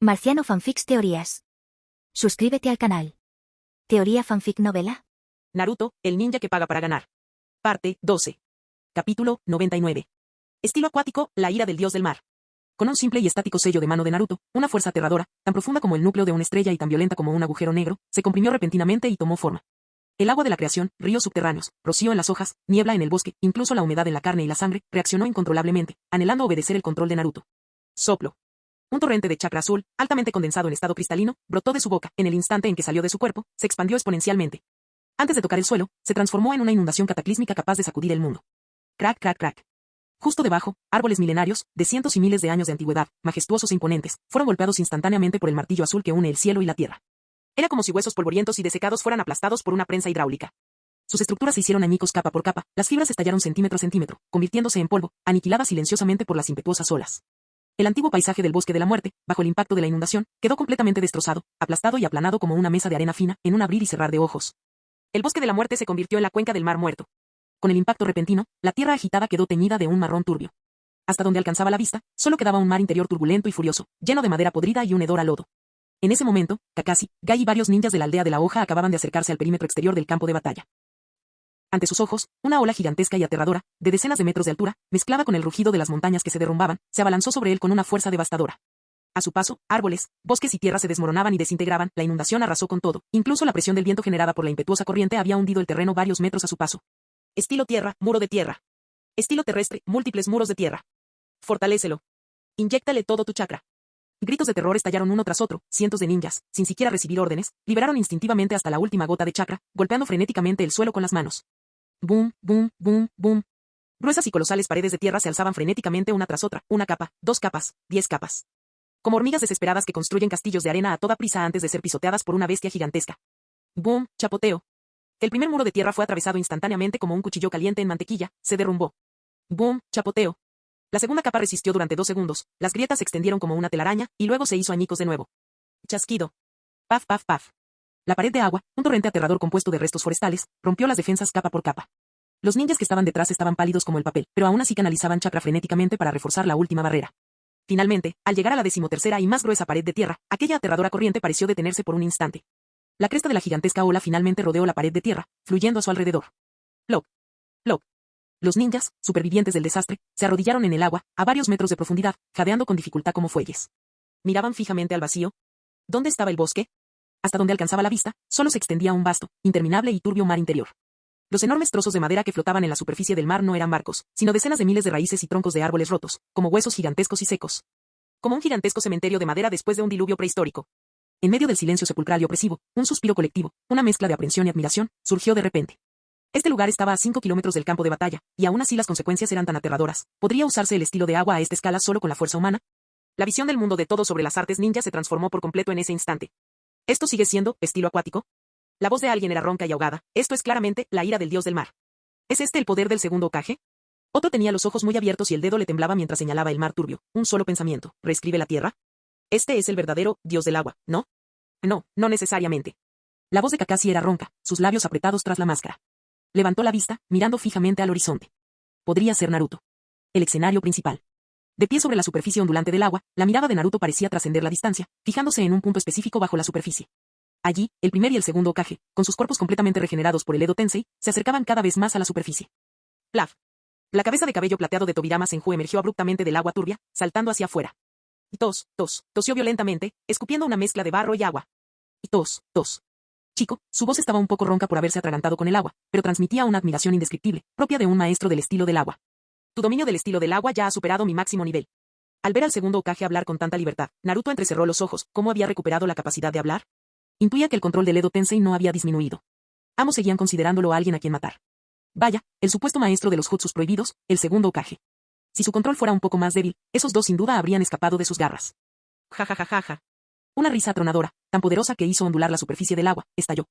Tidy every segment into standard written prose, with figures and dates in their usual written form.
Marciano Fanfics Teorías. Suscríbete al canal. Teoría Fanfic Novela. Naruto, el ninja que paga para ganar. Parte 12. Capítulo 99. Estilo acuático, la ira del dios del mar. Con un simple y estático sello de mano de Naruto, una fuerza aterradora, tan profunda como el núcleo de una estrella y tan violenta como un agujero negro, se comprimió repentinamente y tomó forma. El agua de la creación, ríos subterráneos, rocío en las hojas, niebla en el bosque, incluso la humedad en la carne y la sangre, reaccionó incontrolablemente, anhelando obedecer el control de Naruto. Soplo. Un torrente de chakra azul, altamente condensado en estado cristalino, brotó de su boca. En el instante en que salió de su cuerpo, se expandió exponencialmente. Antes de tocar el suelo, se transformó en una inundación cataclísmica capaz de sacudir el mundo. Crack, crack, crack. Justo debajo, árboles milenarios, de cientos y miles de años de antigüedad, majestuosos e imponentes, fueron golpeados instantáneamente por el martillo azul que une el cielo y la tierra. Era como si huesos polvorientos y desecados fueran aplastados por una prensa hidráulica. Sus estructuras se hicieron añicos capa por capa, las fibras estallaron centímetro a centímetro, convirtiéndose en polvo, aniquiladas silenciosamente por las impetuosas olas. El antiguo paisaje del bosque de la muerte, bajo el impacto de la inundación, quedó completamente destrozado, aplastado y aplanado como una mesa de arena fina, en un abrir y cerrar de ojos. El bosque de la muerte se convirtió en la cuenca del mar muerto. Con el impacto repentino, la tierra agitada quedó teñida de un marrón turbio. Hasta donde alcanzaba la vista, solo quedaba un mar interior turbulento y furioso, lleno de madera podrida y un hedor a lodo. En ese momento, Kakashi, Gai y varios ninjas de la aldea de la hoja acababan de acercarse al perímetro exterior del campo de batalla. Ante sus ojos, una ola gigantesca y aterradora, de decenas de metros de altura, mezclada con el rugido de las montañas que se derrumbaban, se abalanzó sobre él con una fuerza devastadora. A su paso, árboles, bosques y tierras se desmoronaban y desintegraban, la inundación arrasó con todo, incluso la presión del viento generada por la impetuosa corriente había hundido el terreno varios metros a su paso. Estilo tierra, muro de tierra. Estilo terrestre, múltiples muros de tierra. Fortalécelo. Inyéctale todo tu chakra. Gritos de terror estallaron uno tras otro, cientos de ninjas, sin siquiera recibir órdenes, liberaron instintivamente hasta la última gota de chakra, golpeando frenéticamente el suelo con las manos. Boom, boom, boom, boom. Gruesas y colosales paredes de tierra se alzaban frenéticamente una tras otra, una capa, 2 capas, 10 capas. Como hormigas desesperadas que construyen castillos de arena a toda prisa antes de ser pisoteadas por una bestia gigantesca. Boom, chapoteo. El primer muro de tierra fue atravesado instantáneamente como un cuchillo caliente en mantequilla, se derrumbó. Boom, chapoteo. La segunda capa resistió durante 2 segundos, las grietas se extendieron como una telaraña, y luego se hizo añicos de nuevo. Chasquido. Paf, paf, paf. La pared de agua, un torrente aterrador compuesto de restos forestales, rompió las defensas capa por capa. Los ninjas que estaban detrás estaban pálidos como el papel, pero aún así canalizaban chakra frenéticamente para reforzar la última barrera. Finalmente, al llegar a la 13ª y más gruesa pared de tierra, aquella aterradora corriente pareció detenerse por un instante. La cresta de la gigantesca ola finalmente rodeó la pared de tierra, fluyendo a su alrededor. Plop. Plop. Los ninjas, supervivientes del desastre, se arrodillaron en el agua, a varios metros de profundidad, jadeando con dificultad como fuelles. Miraban fijamente al vacío. ¿Dónde estaba el bosque? Hasta donde alcanzaba la vista, solo se extendía un vasto, interminable y turbio mar interior. Los enormes trozos de madera que flotaban en la superficie del mar no eran barcos, sino decenas de miles de raíces y troncos de árboles rotos, como huesos gigantescos y secos. Como un gigantesco cementerio de madera después de un diluvio prehistórico. En medio del silencio sepulcral y opresivo, un suspiro colectivo, una mezcla de aprensión y admiración, surgió de repente. Este lugar estaba a 5 kilómetros del campo de batalla, y aún así las consecuencias eran tan aterradoras. ¿Podría usarse el estilo de agua a esta escala solo con la fuerza humana? La visión del mundo de todo sobre las artes ninja se transformó por completo en ese instante. ¿Esto sigue siendo estilo acuático? La voz de alguien era ronca y ahogada. Esto es claramente la ira del dios del mar. ¿Es este el poder del segundo Hokage? Otro tenía los ojos muy abiertos y el dedo le temblaba mientras señalaba el mar turbio. Un solo pensamiento. ¿Reescribe la tierra? Este es el verdadero dios del agua, ¿no? No, no necesariamente. La voz de Kakashi era ronca, sus labios apretados tras la máscara. Levantó la vista, mirando fijamente al horizonte. Podría ser Naruto. El escenario principal. De pie sobre la superficie ondulante del agua, la mirada de Naruto parecía trascender la distancia, fijándose en un punto específico bajo la superficie. Allí, el primer y el segundo Hokage, con sus cuerpos completamente regenerados por el Edo Tensei, se acercaban cada vez más a la superficie. Plaf. La cabeza de cabello plateado de Tobirama Senju emergió abruptamente del agua turbia, saltando hacia afuera. Y tosió violentamente, escupiendo una mezcla de barro y agua. Y tos. Chico, su voz estaba un poco ronca por haberse atragantado con el agua, pero transmitía una admiración indescriptible, propia de un maestro del estilo del agua. Tu dominio del estilo del agua ya ha superado mi máximo nivel. Al ver al segundo Hokage hablar con tanta libertad, Naruto entrecerró los ojos. ¿Cómo había recuperado la capacidad de hablar? Intuía que el control del Edo Tensei no había disminuido. Ambos seguían considerándolo a alguien a quien matar. Vaya, el supuesto maestro de los jutsus prohibidos, el segundo Hokage. Si su control fuera un poco más débil, esos dos sin duda habrían escapado de sus garras. Ja ja ja ja ja. Una risa atronadora, tan poderosa que hizo ondular la superficie del agua, estalló.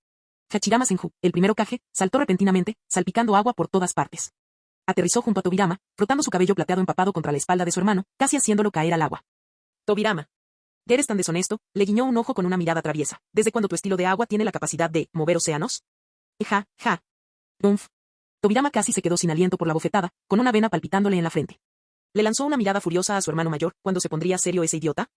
Hachirama Senju, el primer Hokage, saltó repentinamente, salpicando agua por todas partes. Aterrizó junto a Tobirama, frotando su cabello plateado empapado contra la espalda de su hermano, casi haciéndolo caer al agua. Tobirama. ¿Eres tan deshonesto? Le guiñó un ojo con una mirada traviesa. ¿Desde cuando tu estilo de agua tiene la capacidad de mover océanos? Ja, ja. Dumf. Tobirama casi se quedó sin aliento por la bofetada, con una vena palpitándole en la frente. Le lanzó una mirada furiosa a su hermano mayor. ¿Cuándo se pondría serio ese idiota?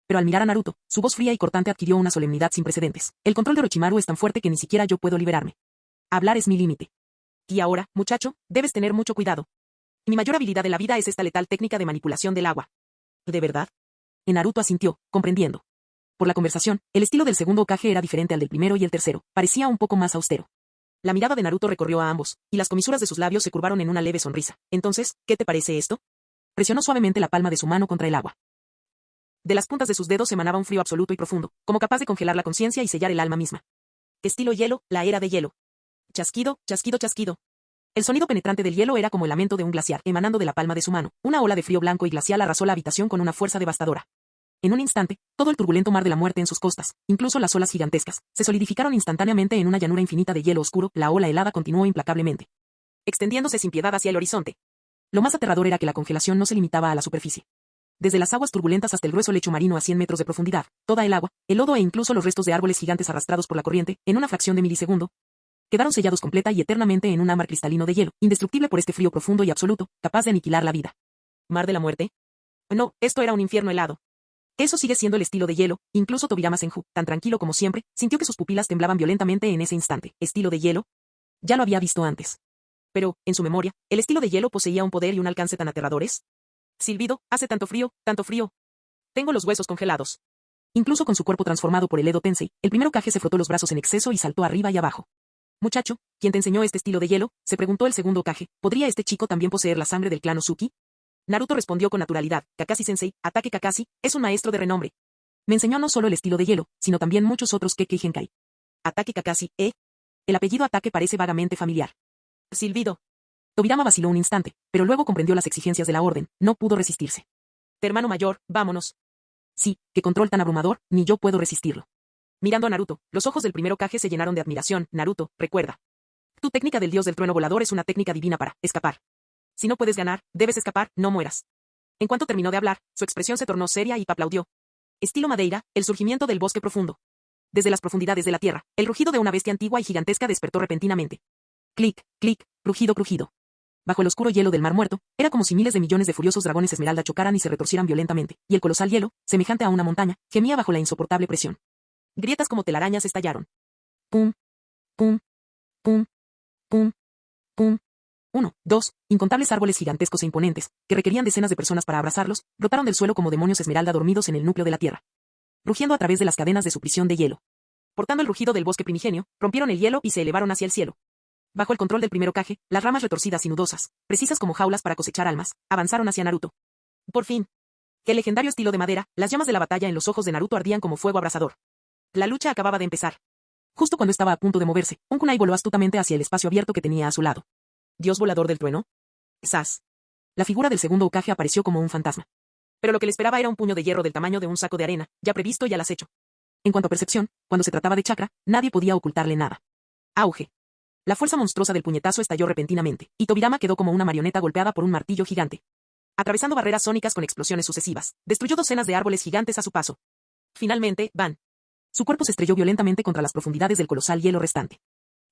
Pero al mirar a Naruto, su voz fría y cortante adquirió una solemnidad sin precedentes. El control de Orochimaru es tan fuerte que ni siquiera yo puedo liberarme. Hablar es mi límite. Y ahora, muchacho, debes tener mucho cuidado. Mi mayor habilidad en la vida es esta letal técnica de manipulación del agua. ¿De verdad? Naruto asintió, comprendiendo. Por la conversación, el estilo del segundo Hokage era diferente al del primero y el tercero, parecía un poco más austero. La mirada de Naruto recorrió a ambos, y las comisuras de sus labios se curvaron en una leve sonrisa. Entonces, ¿qué te parece esto? Presionó suavemente la palma de su mano contra el agua. De las puntas de sus dedos emanaba un frío absoluto y profundo, como capaz de congelar la conciencia y sellar el alma misma. Estilo hielo, la era de hielo. Chasquido, chasquido, chasquido. El sonido penetrante del hielo era como el lamento de un glaciar, emanando de la palma de su mano. Una ola de frío blanco y glacial arrasó la habitación con una fuerza devastadora. En un instante, todo el turbulento mar de la muerte en sus costas, incluso las olas gigantescas, se solidificaron instantáneamente en una llanura infinita de hielo oscuro. La ola helada continuó implacablemente, extendiéndose sin piedad hacia el horizonte. Lo más aterrador era que la congelación no se limitaba a la superficie. Desde las aguas turbulentas hasta el grueso lecho marino a 100 metros de profundidad, toda el agua, el lodo e incluso los restos de árboles gigantes arrastrados por la corriente, en una fracción de milisegundo, quedaron sellados completa y eternamente en un ámbar cristalino de hielo, indestructible por este frío profundo y absoluto, capaz de aniquilar la vida. ¿Mar de la muerte? No, esto era un infierno helado. Eso sigue siendo el estilo de hielo. Incluso Tobirama Senju, tan tranquilo como siempre, sintió que sus pupilas temblaban violentamente en ese instante. ¿Estilo de hielo? Ya lo había visto antes. Pero, en su memoria, ¿el estilo de hielo poseía un poder y un alcance tan aterradores? Silbido, hace tanto frío, tanto frío. Tengo los huesos congelados. Incluso con su cuerpo transformado por el Edo Tensei, el primer Hokage se frotó los brazos en exceso y saltó arriba y abajo. Muchacho, ¿quién te enseñó este estilo de hielo? Se preguntó el segundo Hokage. ¿Podría este chico también poseer la sangre del clan Uzuki? Naruto respondió con naturalidad. Kakashi-sensei, Ataque Kakashi, es un maestro de renombre. Me enseñó no solo el estilo de hielo, sino también muchos otros Kekkei Genkai. Ataque Kakashi, ¿eh? El apellido Ataque parece vagamente familiar. Silbido. Tobirama vaciló un instante, pero luego comprendió las exigencias de la orden. No pudo resistirse. Hermano mayor, vámonos. Sí, qué control tan abrumador, ni yo puedo resistirlo. Mirando a Naruto, los ojos del primer Hokage se llenaron de admiración. Naruto, recuerda. Tu técnica del dios del trueno volador es una técnica divina para escapar. Si no puedes ganar, debes escapar, no mueras. En cuanto terminó de hablar, su expresión se tornó seria y aplaudió. Estilo Madeira, el surgimiento del bosque profundo. Desde las profundidades de la tierra, el rugido de una bestia antigua y gigantesca despertó repentinamente. Clic, clic, crujido, crujido. Bajo el oscuro hielo del mar muerto, era como si miles de millones de furiosos dragones esmeralda chocaran y se retorcieran violentamente, y el colosal hielo, semejante a una montaña, gemía bajo la insoportable presión. Grietas como telarañas estallaron. Pum, pum, pum, pum, pum. 1, 2, incontables árboles gigantescos e imponentes, que requerían decenas de personas para abrazarlos, brotaron del suelo como demonios esmeralda dormidos en el núcleo de la tierra, rugiendo a través de las cadenas de su prisión de hielo. Portando el rugido del bosque primigenio, rompieron el hielo y se elevaron hacia el cielo. Bajo el control del primer Hokage, las ramas retorcidas y nudosas, precisas como jaulas para cosechar almas, avanzaron hacia Naruto. Por fin. El legendario estilo de madera, las llamas de la batalla en los ojos de Naruto ardían como fuego abrasador. La lucha acababa de empezar. Justo cuando estaba a punto de moverse, un kunai voló astutamente hacia el espacio abierto que tenía a su lado. ¿Dios volador del trueno? ¡Zas! La figura del segundo Hokage apareció como un fantasma. Pero lo que le esperaba era un puño de hierro del tamaño de un saco de arena, ya previsto y al acecho. En cuanto a percepción, cuando se trataba de chakra, nadie podía ocultarle nada. Auge. La fuerza monstruosa del puñetazo estalló repentinamente, y Tobirama quedó como una marioneta golpeada por un martillo gigante. Atravesando barreras sónicas con explosiones sucesivas, destruyó docenas de árboles gigantes a su paso. Finalmente, Van. Su cuerpo se estrelló violentamente contra las profundidades del colosal hielo restante.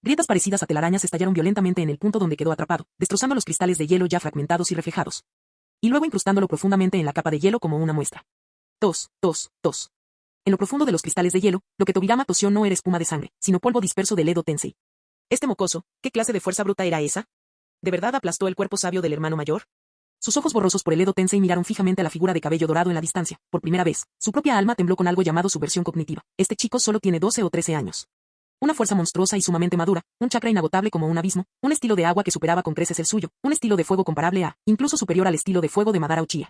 Grietas parecidas a telarañas estallaron violentamente en el punto donde quedó atrapado, destrozando los cristales de hielo ya fragmentados y reflejados. Y luego incrustándolo profundamente en la capa de hielo como una muestra. Tos, tos, tos. En lo profundo de los cristales de hielo, lo que Tobirama tosió no era espuma de sangre, sino polvo disperso del Edo Tensei. Este mocoso, ¿qué clase de fuerza bruta era esa? ¿De verdad aplastó el cuerpo sabio del hermano mayor? Sus ojos borrosos por el Edo Tensei miraron fijamente a la figura de cabello dorado en la distancia. Por primera vez, su propia alma tembló con algo llamado subversión cognitiva. Este chico solo tiene 12 o 13 años. Una fuerza monstruosa y sumamente madura, un chakra inagotable como un abismo, un estilo de agua que superaba con creces el suyo, un estilo de fuego comparable a, incluso superior al estilo de fuego de Madara Uchiha.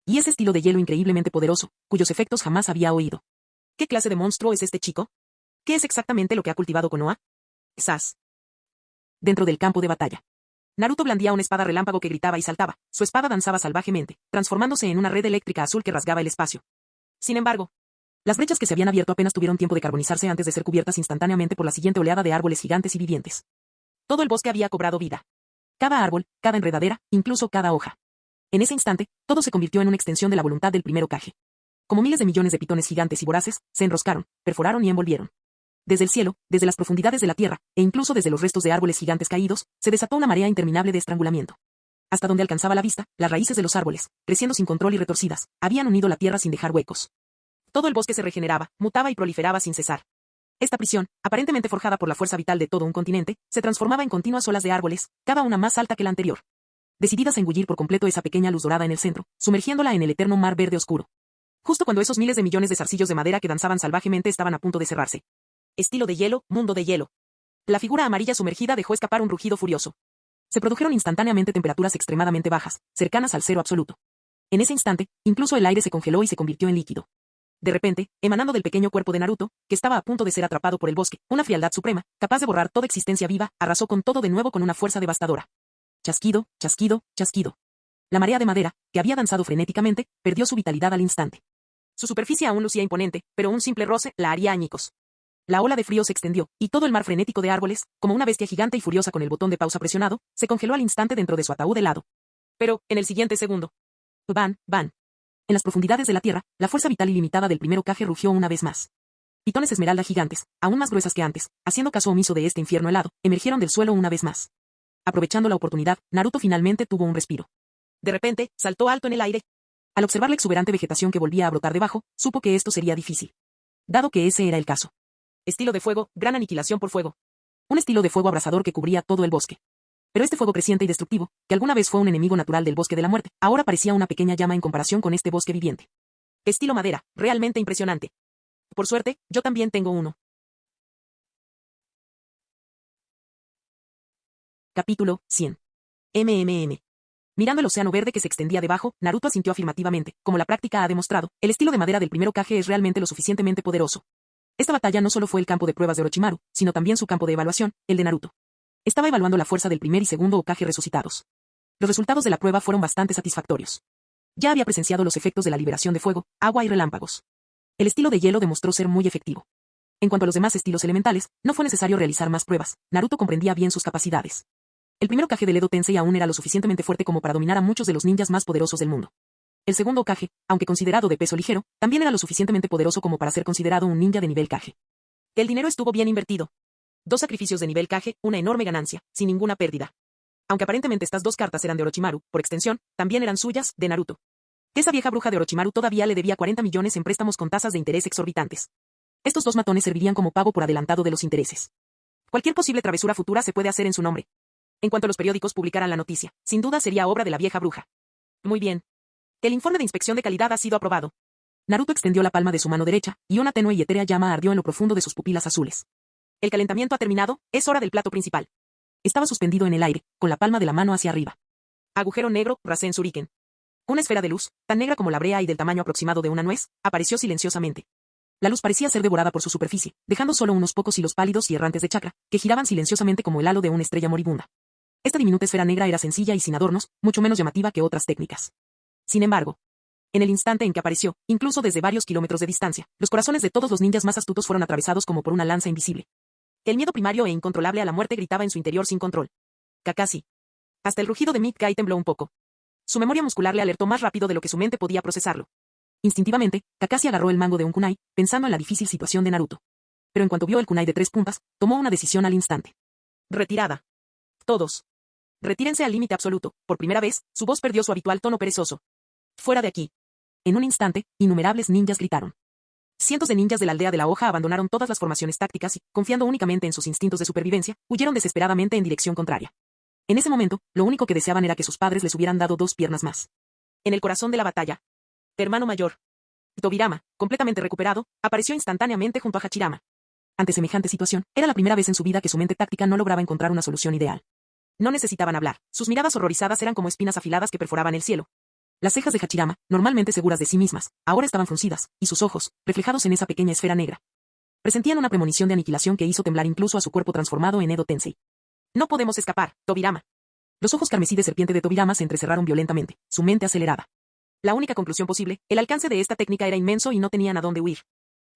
Y ese estilo de hielo increíblemente poderoso, cuyos efectos jamás había oído. ¿Qué clase de monstruo es este chico? ¿Qué es exactamente lo que ha cultivado Konoha? Sas. Dentro del campo de batalla. Naruto blandía una espada relámpago que gritaba y saltaba, su espada danzaba salvajemente, transformándose en una red eléctrica azul que rasgaba el espacio. Sin embargo, las brechas que se habían abierto apenas tuvieron tiempo de carbonizarse antes de ser cubiertas instantáneamente por la siguiente oleada de árboles gigantes y vivientes. Todo el bosque había cobrado vida. Cada árbol, cada enredadera, incluso cada hoja. En ese instante, todo se convirtió en una extensión de la voluntad del primer Hokage. Como miles de millones de pitones gigantes y voraces, se enroscaron, perforaron y envolvieron. Desde el cielo, desde las profundidades de la tierra, e incluso desde los restos de árboles gigantes caídos, se desató una marea interminable de estrangulamiento. Hasta donde alcanzaba la vista, las raíces de los árboles, creciendo sin control y retorcidas, habían unido la tierra sin dejar huecos. Todo el bosque se regeneraba, mutaba y proliferaba sin cesar. Esta prisión, aparentemente forjada por la fuerza vital de todo un continente, se transformaba en continuas olas de árboles, cada una más alta que la anterior. Decididas a engullir por completo esa pequeña luz dorada en el centro, sumergiéndola en el eterno mar verde oscuro. Justo cuando esos miles de millones de zarcillos de madera que danzaban salvajemente estaban a punto de cerrarse. Estilo de hielo, mundo de hielo. La figura amarilla sumergida dejó escapar un rugido furioso. Se produjeron instantáneamente temperaturas extremadamente bajas, cercanas al cero absoluto. En ese instante, incluso el aire se congeló y se convirtió en líquido. De repente, emanando del pequeño cuerpo de Naruto, que estaba a punto de ser atrapado por el bosque, una frialdad suprema, capaz de borrar toda existencia viva, arrasó con todo de nuevo con una fuerza devastadora. Chasquido, chasquido, chasquido. La marea de madera, que había danzado frenéticamente, perdió su vitalidad al instante. Su superficie aún lucía imponente, pero un simple roce la haría añicos. La ola de frío se extendió, y todo el mar frenético de árboles, como una bestia gigante y furiosa con el botón de pausa presionado, se congeló al instante dentro de su ataúd helado. Pero, en el siguiente segundo. Van, van. En las profundidades de la tierra, la fuerza vital ilimitada del primer Hokage rugió una vez más. Pitones esmeralda gigantes, aún más gruesas que antes, haciendo caso omiso de este infierno helado, emergieron del suelo una vez más. Aprovechando la oportunidad, Naruto finalmente tuvo un respiro. De repente, saltó alto en el aire. Al observar la exuberante vegetación que volvía a brotar debajo, supo que esto sería difícil. Dado que ese era el caso. Estilo de fuego, gran aniquilación por fuego. Un estilo de fuego abrasador que cubría todo el bosque. Pero este fuego creciente y destructivo, que alguna vez fue un enemigo natural del bosque de la muerte, ahora parecía una pequeña llama en comparación con este bosque viviente. Estilo madera, realmente impresionante. Por suerte, yo también tengo uno. Capítulo 100. MMM. Mirando el océano verde que se extendía debajo, Naruto asintió afirmativamente. Como la práctica ha demostrado, el estilo de madera del primer Hokage es realmente lo suficientemente poderoso. Esta batalla no solo fue el campo de pruebas de Orochimaru, sino también su campo de evaluación, el de Naruto. Estaba evaluando la fuerza del primer y segundo Hokage resucitados. Los resultados de la prueba fueron bastante satisfactorios. Ya había presenciado los efectos de la liberación de fuego, agua y relámpagos. El estilo de hielo demostró ser muy efectivo. En cuanto a los demás estilos elementales, no fue necesario realizar más pruebas. Naruto comprendía bien sus capacidades. El primer Hokage del Edo Tensei aún era lo suficientemente fuerte como para dominar a muchos de los ninjas más poderosos del mundo. El segundo Hokage, aunque considerado de peso ligero, también era lo suficientemente poderoso como para ser considerado un ninja de nivel Kage. El dinero estuvo bien invertido. 2 sacrificios de nivel Kage, una enorme ganancia, sin ninguna pérdida. Aunque aparentemente estas 2 cartas eran de Orochimaru, por extensión, también eran suyas, de Naruto. Esa vieja bruja de Orochimaru todavía le debía 40 millones en préstamos con tasas de interés exorbitantes. Estos 2 matones servirían como pago por adelantado de los intereses. Cualquier posible travesura futura se puede hacer en su nombre. En cuanto los periódicos publicaran la noticia, sin duda sería obra de la vieja bruja. Muy bien. El informe de inspección de calidad ha sido aprobado. Naruto extendió la palma de su mano derecha, y una tenue y etérea llama ardió en lo profundo de sus pupilas azules. El calentamiento ha terminado, es hora del plato principal. Estaba suspendido en el aire, con la palma de la mano hacia arriba. Agujero negro, Rasen Shuriken. Una esfera de luz, tan negra como la brea y del tamaño aproximado de una nuez, apareció silenciosamente. La luz parecía ser devorada por su superficie, dejando solo unos pocos hilos pálidos y errantes de chakra, que giraban silenciosamente como el halo de una estrella moribunda. Esta diminuta esfera negra era sencilla y sin adornos, mucho menos llamativa que otras técnicas. Sin embargo, en el instante en que apareció, incluso desde varios kilómetros de distancia, los corazones de todos los ninjas más astutos fueron atravesados como por una lanza invisible. El miedo primario e incontrolable a la muerte gritaba en su interior sin control. Kakashi. Hasta el rugido de Midkai tembló un poco. Su memoria muscular le alertó más rápido de lo que su mente podía procesarlo. Instintivamente, Kakashi agarró el mango de un kunai, pensando en la difícil situación de Naruto. Pero en cuanto vio el kunai de 3 puntas, tomó una decisión al instante. Retirada. Todos. Retírense al límite absoluto. Por primera vez, su voz perdió su habitual tono perezoso. Fuera de aquí. En un instante, innumerables ninjas gritaron. Cientos de ninjas de la aldea de la hoja abandonaron todas las formaciones tácticas y, confiando únicamente en sus instintos de supervivencia, huyeron desesperadamente en dirección contraria. En ese momento, lo único que deseaban era que sus padres les hubieran dado 2 piernas más. En el corazón de la batalla, hermano mayor, Tobirama, completamente recuperado, apareció instantáneamente junto a Hachirama. Ante semejante situación, era la primera vez en su vida que su mente táctica no lograba encontrar una solución ideal. No necesitaban hablar, sus miradas horrorizadas eran como espinas afiladas que perforaban el cielo. Las cejas de Hachirama, normalmente seguras de sí mismas, ahora estaban fruncidas, y sus ojos, reflejados en esa pequeña esfera negra, presentían una premonición de aniquilación que hizo temblar incluso a su cuerpo transformado en Edo Tensei. No podemos escapar, Tobirama. Los ojos carmesí de serpiente de Tobirama se entrecerraron violentamente, su mente acelerada. La única conclusión posible, el alcance de esta técnica era inmenso y no tenían a dónde huir.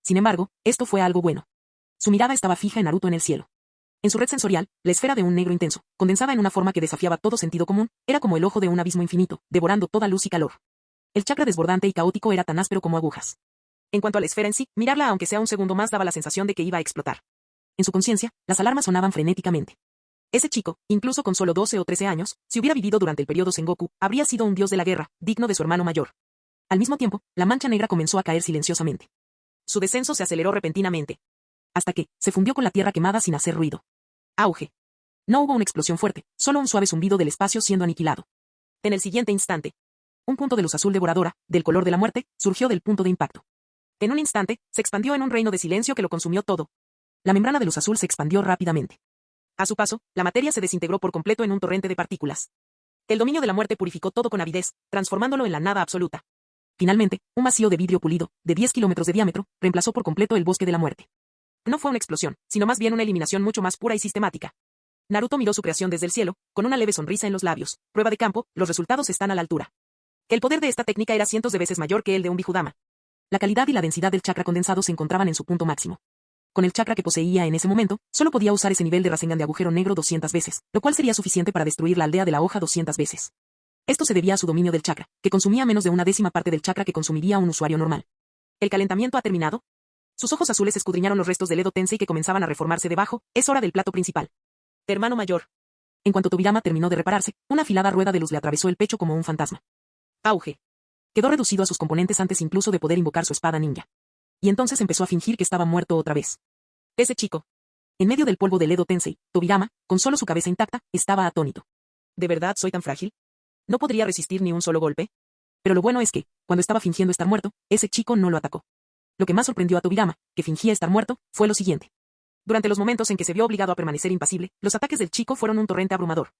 Sin embargo, esto fue algo bueno. Su mirada estaba fija en Naruto en el cielo. En su red sensorial, la esfera de un negro intenso, condensada en una forma que desafiaba todo sentido común, era como el ojo de un abismo infinito, devorando toda luz y calor. El chakra desbordante y caótico era tan áspero como agujas. En cuanto a la esfera en sí, mirarla aunque sea un segundo más daba la sensación de que iba a explotar. En su conciencia, las alarmas sonaban frenéticamente. Ese chico, incluso con solo 12 o 13 años, si hubiera vivido durante el periodo Sengoku, habría sido un dios de la guerra, digno de su hermano mayor. Al mismo tiempo, la mancha negra comenzó a caer silenciosamente. Su descenso se aceleró repentinamente. Hasta que, se fundió con la tierra quemada sin hacer ruido. Auge. No hubo una explosión fuerte, solo un suave zumbido del espacio siendo aniquilado. En el siguiente instante, un punto de luz azul devoradora, del color de la muerte, surgió del punto de impacto. En un instante, se expandió en un reino de silencio que lo consumió todo. La membrana de luz azul se expandió rápidamente. A su paso, la materia se desintegró por completo en un torrente de partículas. El dominio de la muerte purificó todo con avidez, transformándolo en la nada absoluta. Finalmente, un vacío de vidrio pulido, de 10 kilómetros de diámetro, reemplazó por completo el bosque de la muerte. No fue una explosión, sino más bien una eliminación mucho más pura y sistemática. Naruto miró su creación desde el cielo, con una leve sonrisa en los labios. Prueba de campo, los resultados están a la altura. El poder de esta técnica era cientos de veces mayor que el de un Bigudama. La calidad y la densidad del chakra condensado se encontraban en su punto máximo. Con el chakra que poseía en ese momento, solo podía usar ese nivel de Rasengan de agujero negro 200 veces, lo cual sería suficiente para destruir la aldea de la hoja 200 veces. Esto se debía a su dominio del chakra, que consumía menos de una décima parte del chakra que consumiría un usuario normal. ¿El calentamiento ha terminado? Sus ojos azules escudriñaron los restos del Edo Tensei que comenzaban a reformarse debajo. Es hora del plato principal. Hermano mayor. En cuanto Tobirama terminó de repararse, una afilada rueda de luz le atravesó el pecho como un fantasma. Auge. Quedó reducido a sus componentes antes incluso de poder invocar su espada ninja. Y entonces empezó a fingir que estaba muerto otra vez. Ese chico. En medio del polvo del Edo Tensei, Tobirama, con solo su cabeza intacta, estaba atónito. ¿De verdad soy tan frágil? ¿No podría resistir ni un solo golpe? Pero lo bueno es que, cuando estaba fingiendo estar muerto, ese chico no lo atacó. Lo que más sorprendió a Tobirama, que fingía estar muerto, fue lo siguiente. Durante los momentos en que se vio obligado a permanecer impasible, los ataques del chico fueron un torrente abrumador.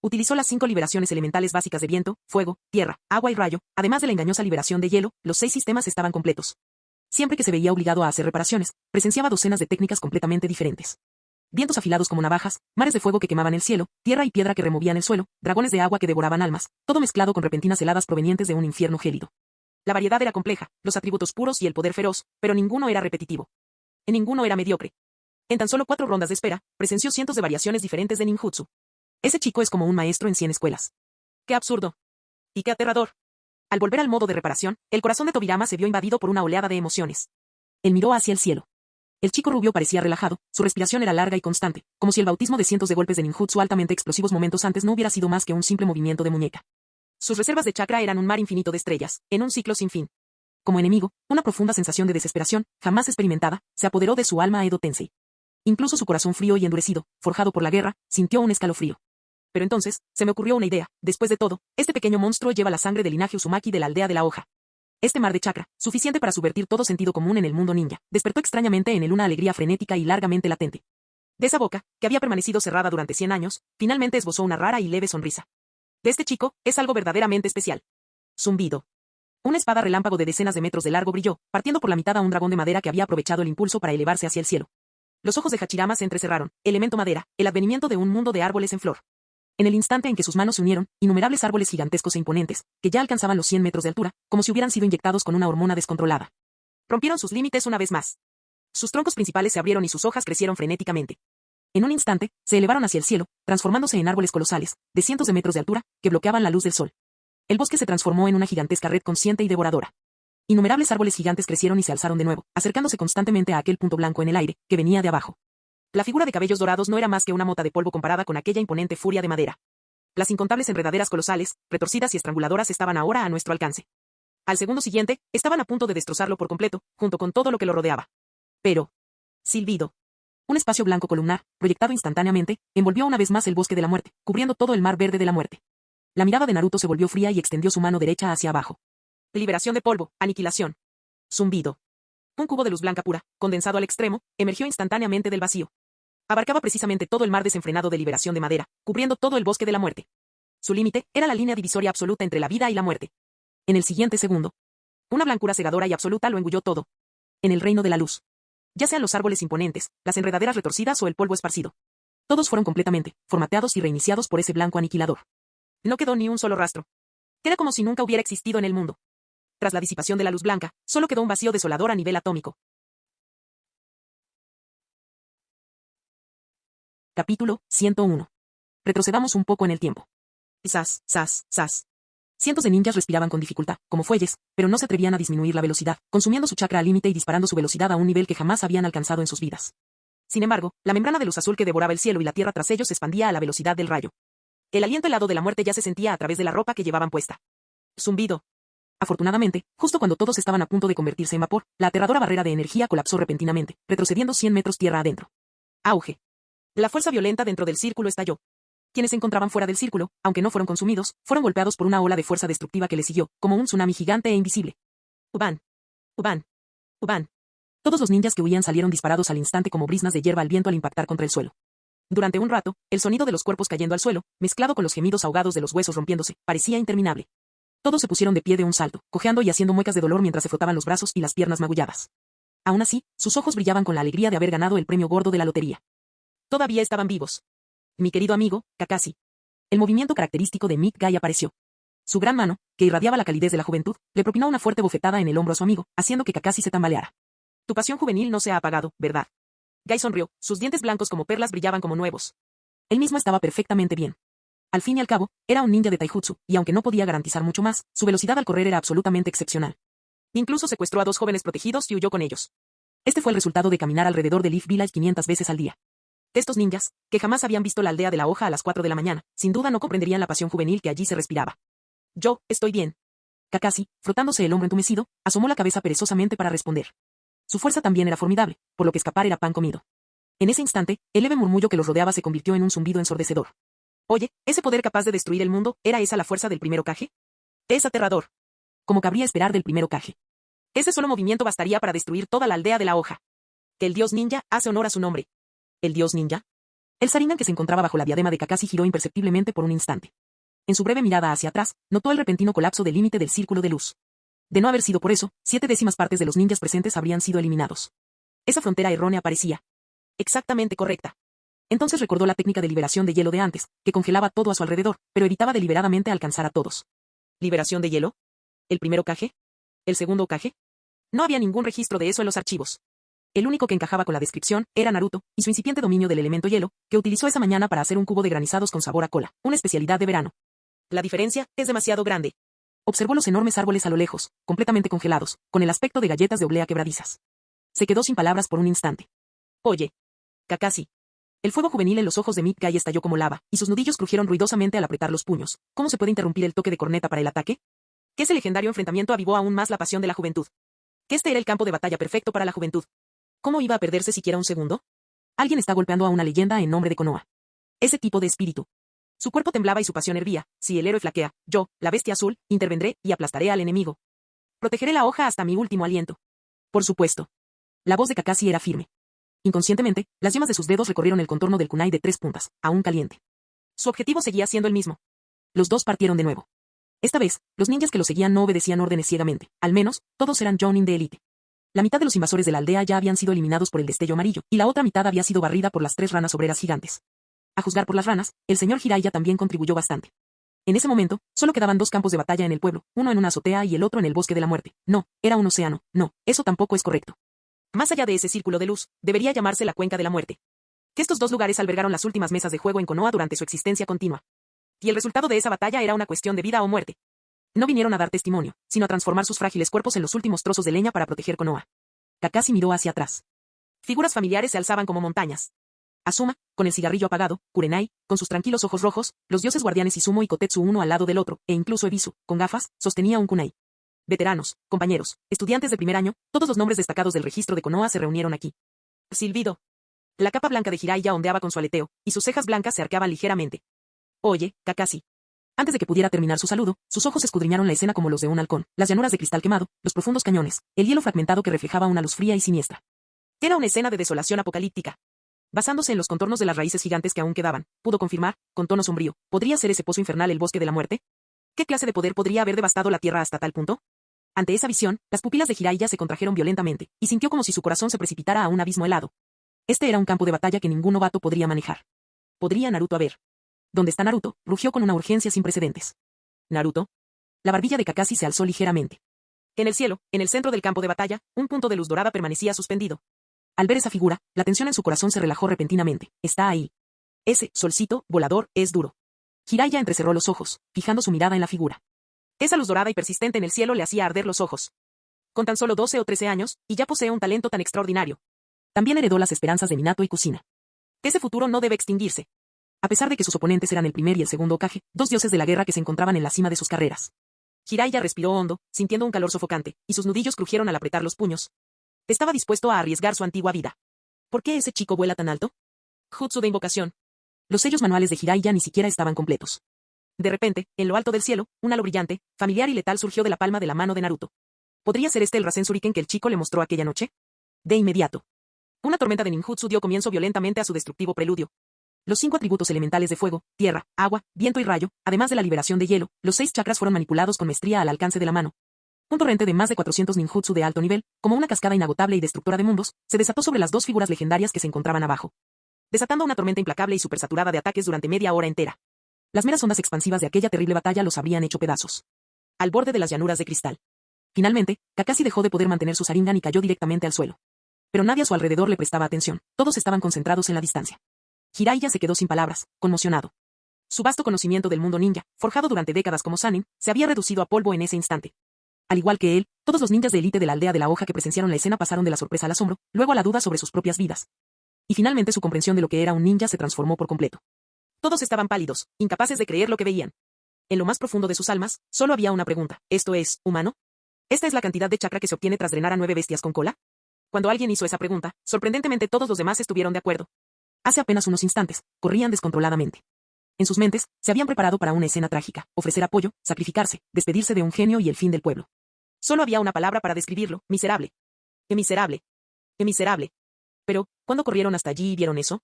Utilizó las 5 liberaciones elementales básicas de viento, fuego, tierra, agua y rayo, además de la engañosa liberación de hielo. Los 6 sistemas estaban completos. Siempre que se veía obligado a hacer reparaciones, presenciaba docenas de técnicas completamente diferentes. Vientos afilados como navajas, mares de fuego que quemaban el cielo, tierra y piedra que removían el suelo, dragones de agua que devoraban almas, todo mezclado con repentinas heladas provenientes de un infierno gélido. La variedad era compleja, los atributos puros y el poder feroz, pero ninguno era repetitivo. En ninguno era mediocre. En tan solo 4 rondas de espera, presenció cientos de variaciones diferentes de ninjutsu. Ese chico es como un maestro en 100 escuelas. ¡Qué absurdo! ¡Y qué aterrador! Al volver al modo de reparación, el corazón de Tobirama se vio invadido por una oleada de emociones. Él miró hacia el cielo. El chico rubio parecía relajado, su respiración era larga y constante, como si el bautismo de cientos de golpes de ninjutsu altamente explosivos momentos antes no hubiera sido más que un simple movimiento de muñeca. Sus reservas de chakra eran un mar infinito de estrellas, en un ciclo sin fin. Como enemigo, una profunda sensación de desesperación, jamás experimentada, se apoderó de su alma a Edo Tensei. Incluso su corazón frío y endurecido, forjado por la guerra, sintió un escalofrío. Pero entonces, se me ocurrió una idea. Después de todo, este pequeño monstruo lleva la sangre del linaje Uzumaki de la aldea de la hoja. Este mar de chakra, suficiente para subvertir todo sentido común en el mundo ninja, despertó extrañamente en él una alegría frenética y largamente latente. De esa boca, que había permanecido cerrada durante 100 años, finalmente esbozó una rara y leve sonrisa. De este chico, es algo verdaderamente especial. Zumbido. Una espada relámpago de decenas de metros de largo brilló, partiendo por la mitad a un dragón de madera que había aprovechado el impulso para elevarse hacia el cielo. Los ojos de Hachirama se entrecerraron. Elemento madera, el advenimiento de un mundo de árboles en flor. En el instante en que sus manos se unieron, innumerables árboles gigantescos e imponentes, que ya alcanzaban los 100 metros de altura, como si hubieran sido inyectados con una hormona descontrolada. Rompieron sus límites una vez más. Sus troncos principales se abrieron y sus hojas crecieron frenéticamente. En un instante, se elevaron hacia el cielo, transformándose en árboles colosales, de cientos de metros de altura, que bloqueaban la luz del sol. El bosque se transformó en una gigantesca red consciente y devoradora. Innumerables árboles gigantes crecieron y se alzaron de nuevo, acercándose constantemente a aquel punto blanco en el aire, que venía de abajo. La figura de cabellos dorados no era más que una mota de polvo comparada con aquella imponente furia de madera. Las incontables enredaderas colosales, retorcidas y estranguladoras estaban ahora a nuestro alcance. Al segundo siguiente, estaban a punto de destrozarlo por completo, junto con todo lo que lo rodeaba. Pero... silbido. Un espacio blanco columnar, proyectado instantáneamente, envolvió una vez más el bosque de la muerte, cubriendo todo el mar verde de la muerte. La mirada de Naruto se volvió fría y extendió su mano derecha hacia abajo. Liberación de polvo, aniquilación. Zumbido. Un cubo de luz blanca pura, condensado al extremo, emergió instantáneamente del vacío. Abarcaba precisamente todo el mar desenfrenado de liberación de madera, cubriendo todo el bosque de la muerte. Su límite era la línea divisoria absoluta entre la vida y la muerte. En el siguiente segundo, una blancura cegadora y absoluta lo engulló todo. En el reino de la luz. Ya sean los árboles imponentes, las enredaderas retorcidas o el polvo esparcido. Todos fueron completamente formateados y reiniciados por ese blanco aniquilador. No quedó ni un solo rastro. Queda como si nunca hubiera existido en el mundo. Tras la disipación de la luz blanca, solo quedó un vacío desolador a nivel atómico. Capítulo 101. Retrocedamos un poco en el tiempo. Sas, sas, sas. Cientos de ninjas respiraban con dificultad, como fuelles, pero no se atrevían a disminuir la velocidad, consumiendo su chakra al límite y disparando su velocidad a un nivel que jamás habían alcanzado en sus vidas. Sin embargo, la membrana de luz azul que devoraba el cielo y la tierra tras ellos se expandía a la velocidad del rayo. El aliento helado de la muerte ya se sentía a través de la ropa que llevaban puesta. Zumbido. Afortunadamente, justo cuando todos estaban a punto de convertirse en vapor, la aterradora barrera de energía colapsó repentinamente, retrocediendo 100 metros tierra adentro. Auge. La fuerza violenta dentro del círculo estalló. Quienes se encontraban fuera del círculo, aunque no fueron consumidos, fueron golpeados por una ola de fuerza destructiva que les siguió, como un tsunami gigante e invisible. Uban. Uban. Uban. Todos los ninjas que huían salieron disparados al instante como brisnas de hierba al viento al impactar contra el suelo. Durante un rato, el sonido de los cuerpos cayendo al suelo, mezclado con los gemidos ahogados de los huesos rompiéndose, parecía interminable. Todos se pusieron de pie de un salto, cojeando y haciendo muecas de dolor mientras se frotaban los brazos y las piernas magulladas. Aún así, sus ojos brillaban con la alegría de haber ganado el premio gordo de la lotería. Todavía estaban vivos. Mi querido amigo, Kakashi. El movimiento característico de Mick Guy apareció. Su gran mano, que irradiaba la calidez de la juventud, le propinó una fuerte bofetada en el hombro a su amigo, haciendo que Kakashi se tambaleara. Tu pasión juvenil no se ha apagado, ¿verdad? Guy sonrió, sus dientes blancos como perlas brillaban como nuevos. Él mismo estaba perfectamente bien. Al fin y al cabo, era un ninja de taijutsu, y aunque no podía garantizar mucho más, su velocidad al correr era absolutamente excepcional. Incluso secuestró a 2 jóvenes protegidos y huyó con ellos. Este fue el resultado de caminar alrededor de Leaf Village 500 veces al día. Estos ninjas, que jamás habían visto la aldea de la hoja a las 4 de la mañana, sin duda no comprenderían la pasión juvenil que allí se respiraba. Yo, estoy bien. Kakashi, frotándose el hombro entumecido, asomó la cabeza perezosamente para responder. Su fuerza también era formidable, por lo que escapar era pan comido. En ese instante, el leve murmullo que los rodeaba se convirtió en un zumbido ensordecedor. Oye, ¿ese poder capaz de destruir el mundo, era esa la fuerza del primer Hokage? Es aterrador. Como cabría esperar del primer Hokage. Ese solo movimiento bastaría para destruir toda la aldea de la hoja. Que el dios ninja hace honor a su nombre. ¿El dios ninja? El Sharingan que se encontraba bajo la diadema de Kakashi giró imperceptiblemente por un instante. En su breve mirada hacia atrás, notó el repentino colapso del límite del círculo de luz. De no haber sido por eso, 7/10 partes de los ninjas presentes habrían sido eliminados. Esa frontera errónea parecía exactamente correcta. Entonces recordó la técnica de liberación de hielo de antes, que congelaba todo a su alrededor, pero evitaba deliberadamente alcanzar a todos. ¿Liberación de hielo? ¿El primer Hokage? ¿El segundo Hokage? No había ningún registro de eso en los archivos. El único que encajaba con la descripción era Naruto, y su incipiente dominio del elemento hielo, que utilizó esa mañana para hacer un cubo de granizados con sabor a cola, una especialidad de verano. La diferencia es demasiado grande. Observó los enormes árboles a lo lejos, completamente congelados, con el aspecto de galletas de oblea quebradizas. Se quedó sin palabras por un instante. Oye. Kakashi. El fuego juvenil en los ojos de Mick Guy estalló como lava, y sus nudillos crujieron ruidosamente al apretar los puños. ¿Cómo se puede interrumpir el toque de corneta para el ataque? Que ese legendario enfrentamiento avivó aún más la pasión de la juventud. Que este era el campo de batalla perfecto para la juventud. ¿Cómo iba a perderse siquiera un segundo? Alguien está golpeando a una leyenda en nombre de Konoha. Ese tipo de espíritu. Su cuerpo temblaba y su pasión hervía. Si el héroe flaquea, yo, la bestia azul, intervendré y aplastaré al enemigo. Protegeré la hoja hasta mi último aliento. Por supuesto. La voz de Kakashi era firme. Inconscientemente, las yemas de sus dedos recorrieron el contorno del kunai de 3 puntas, aún caliente. Su objetivo seguía siendo el mismo. Los dos partieron de nuevo. Esta vez, los ninjas que lo seguían no obedecían órdenes ciegamente, al menos, todos eran Jonin de élite. La mitad de los invasores de la aldea ya habían sido eliminados por el destello amarillo, y la otra mitad había sido barrida por las 3 ranas obreras gigantes. A juzgar por las ranas, el señor Jiraiya también contribuyó bastante. En ese momento, solo quedaban 2 campos de batalla en el pueblo, uno en una azotea y el otro en el bosque de la muerte. No, era un océano, no, eso tampoco es correcto. Más allá de ese círculo de luz, debería llamarse la cuenca de la muerte. Que estos 2 lugares albergaron las últimas mesas de juego en Konoha durante su existencia continua. Y el resultado de esa batalla era una cuestión de vida o muerte. No vinieron a dar testimonio, sino a transformar sus frágiles cuerpos en los últimos trozos de leña para proteger Konoha. Kakashi miró hacia atrás. Figuras familiares se alzaban como montañas. Asuma, con el cigarrillo apagado, Kurenai, con sus tranquilos ojos rojos, los dioses guardianes Izumo y Kotetsu uno al lado del otro, e incluso Ebisu, con gafas, sostenía un kunai. Veteranos, compañeros, estudiantes de primer año, todos los nombres destacados del registro de Konoha se reunieron aquí. Silbido. La capa blanca de Jiraiya ondeaba con su aleteo, y sus cejas blancas se arqueaban ligeramente. Oye, Kakashi. Antes de que pudiera terminar su saludo, sus ojos escudriñaron la escena como los de un halcón, las llanuras de cristal quemado, los profundos cañones, el hielo fragmentado que reflejaba una luz fría y siniestra. Era una escena de desolación apocalíptica. Basándose en los contornos de las raíces gigantes que aún quedaban, pudo confirmar, con tono sombrío, ¿podría ser ese pozo infernal el bosque de la muerte? ¿Qué clase de poder podría haber devastado la tierra hasta tal punto? Ante esa visión, las pupilas de Jiraiya se contrajeron violentamente, y sintió como si su corazón se precipitara a un abismo helado. Este era un campo de batalla que ningún novato podría manejar. ¿Podría Naruto haber? ¿Dónde está Naruto? Rugió con una urgencia sin precedentes. ¿Naruto? La barbilla de Kakashi se alzó ligeramente. En el cielo, en el centro del campo de batalla, un punto de luz dorada permanecía suspendido. Al ver esa figura, la tensión en su corazón se relajó repentinamente. Está ahí. Ese solcito, volador, es duro. Jiraiya entrecerró los ojos, fijando su mirada en la figura. Esa luz dorada y persistente en el cielo le hacía arder los ojos. Con tan solo 12 o 13 años, y ya posee un talento tan extraordinario. También heredó las esperanzas de Minato y Kusina. Ese futuro no debe extinguirse. A pesar de que sus oponentes eran el primer y el segundo Hokage, 2 dioses de la guerra que se encontraban en la cima de sus carreras. Jiraiya respiró hondo, sintiendo un calor sofocante, y sus nudillos crujieron al apretar los puños. Estaba dispuesto a arriesgar su antigua vida. ¿Por qué ese chico vuela tan alto? Jutsu de invocación. Los sellos manuales de Jiraiya ni siquiera estaban completos. De repente, en lo alto del cielo, un halo brillante, familiar y letal surgió de la palma de la mano de Naruto. ¿Podría ser este el Rasen Shuriken que el chico le mostró aquella noche? De inmediato. Una tormenta de ninjutsu dio comienzo violentamente a su destructivo preludio. Los 5 atributos elementales de fuego, tierra, agua, viento y rayo, además de la liberación de hielo, los 6 chakras fueron manipulados con maestría al alcance de la mano. Un torrente de más de 400 ninjutsu de alto nivel, como una cascada inagotable y destructora de mundos, se desató sobre las 2 figuras legendarias que se encontraban abajo, desatando una tormenta implacable y supersaturada de ataques durante media hora entera. Las meras ondas expansivas de aquella terrible batalla los habrían hecho pedazos. Al borde de las llanuras de cristal. Finalmente, Kakashi dejó de poder mantener su Sharingan y cayó directamente al suelo. Pero nadie a su alrededor le prestaba atención, todos estaban concentrados en la distancia. Jiraiya se quedó sin palabras, conmocionado. Su vasto conocimiento del mundo ninja, forjado durante décadas como Sannin, se había reducido a polvo en ese instante. Al igual que él, todos los ninjas de élite de la aldea de la hoja que presenciaron la escena pasaron de la sorpresa al asombro, luego a la duda sobre sus propias vidas. Y finalmente su comprensión de lo que era un ninja se transformó por completo. Todos estaban pálidos, incapaces de creer lo que veían. En lo más profundo de sus almas, solo había una pregunta: ¿esto es humano? ¿Esta es la cantidad de chakra que se obtiene tras drenar a 9 bestias con cola? Cuando alguien hizo esa pregunta, sorprendentemente todos los demás estuvieron de acuerdo. Hace apenas unos instantes, corrían descontroladamente. En sus mentes, se habían preparado para una escena trágica: ofrecer apoyo, sacrificarse, despedirse de un genio y el fin del pueblo. Solo había una palabra para describirlo: miserable. ¡Qué miserable! ¡Qué miserable! Pero, ¿cuándo corrieron hasta allí y vieron eso?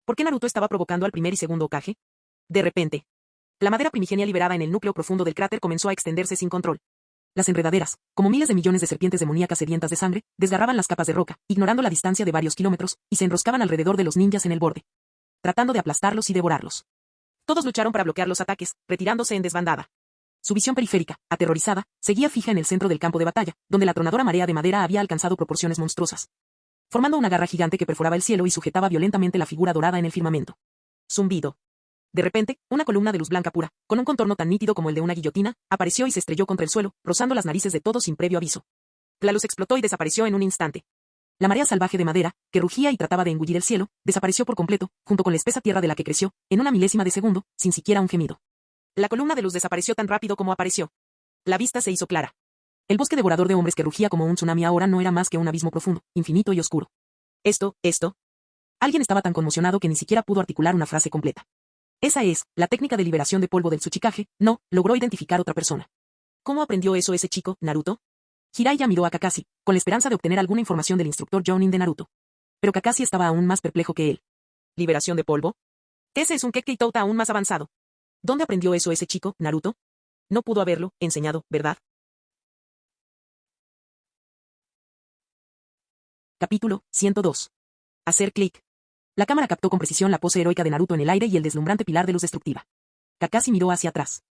¿Por qué Naruto estaba provocando al primer y segundo Hokage? De repente, la madera primigenia liberada en el núcleo profundo del cráter comenzó a extenderse sin control. Las enredaderas, como miles de millones de serpientes demoníacas sedientas de sangre, desgarraban las capas de roca, ignorando la distancia de varios kilómetros, y se enroscaban alrededor de los ninjas en el borde, tratando de aplastarlos y devorarlos. Todos lucharon para bloquear los ataques, retirándose en desbandada. Su visión periférica, aterrorizada, seguía fija en el centro del campo de batalla, donde la tronadora marea de madera había alcanzado proporciones monstruosas, formando una garra gigante que perforaba el cielo y sujetaba violentamente la figura dorada en el firmamento. Zumbido. De repente, una columna de luz blanca pura, con un contorno tan nítido como el de una guillotina, apareció y se estrelló contra el suelo, rozando las narices de todos sin previo aviso. La luz explotó y desapareció en un instante. La marea salvaje de madera, que rugía y trataba de engullir el cielo, desapareció por completo, junto con la espesa tierra de la que creció, en una milésima de segundo, sin siquiera un gemido. La columna de luz desapareció tan rápido como apareció. La vista se hizo clara. El bosque devorador de hombres que rugía como un tsunami ahora no era más que un abismo profundo, infinito y oscuro. Esto. Alguien estaba tan conmocionado que ni siquiera pudo articular una frase completa. Esa es, la técnica de liberación de polvo del Tsuchikage, no, logró identificar otra persona. ¿Cómo aprendió eso ese chico, Naruto? Jiraiya miró a Kakashi, con la esperanza de obtener alguna información del instructor Jounin de Naruto. Pero Kakashi estaba aún más perplejo que él. ¿Liberación de polvo? Ese es un Kekkei Touta aún más avanzado. ¿Dónde aprendió eso ese chico, Naruto? No pudo haberlo enseñado, ¿verdad? Capítulo 102. Hacer clic. La cámara captó con precisión la pose heroica de Naruto en el aire y el deslumbrante pilar de luz destructiva. Kakashi miró hacia atrás.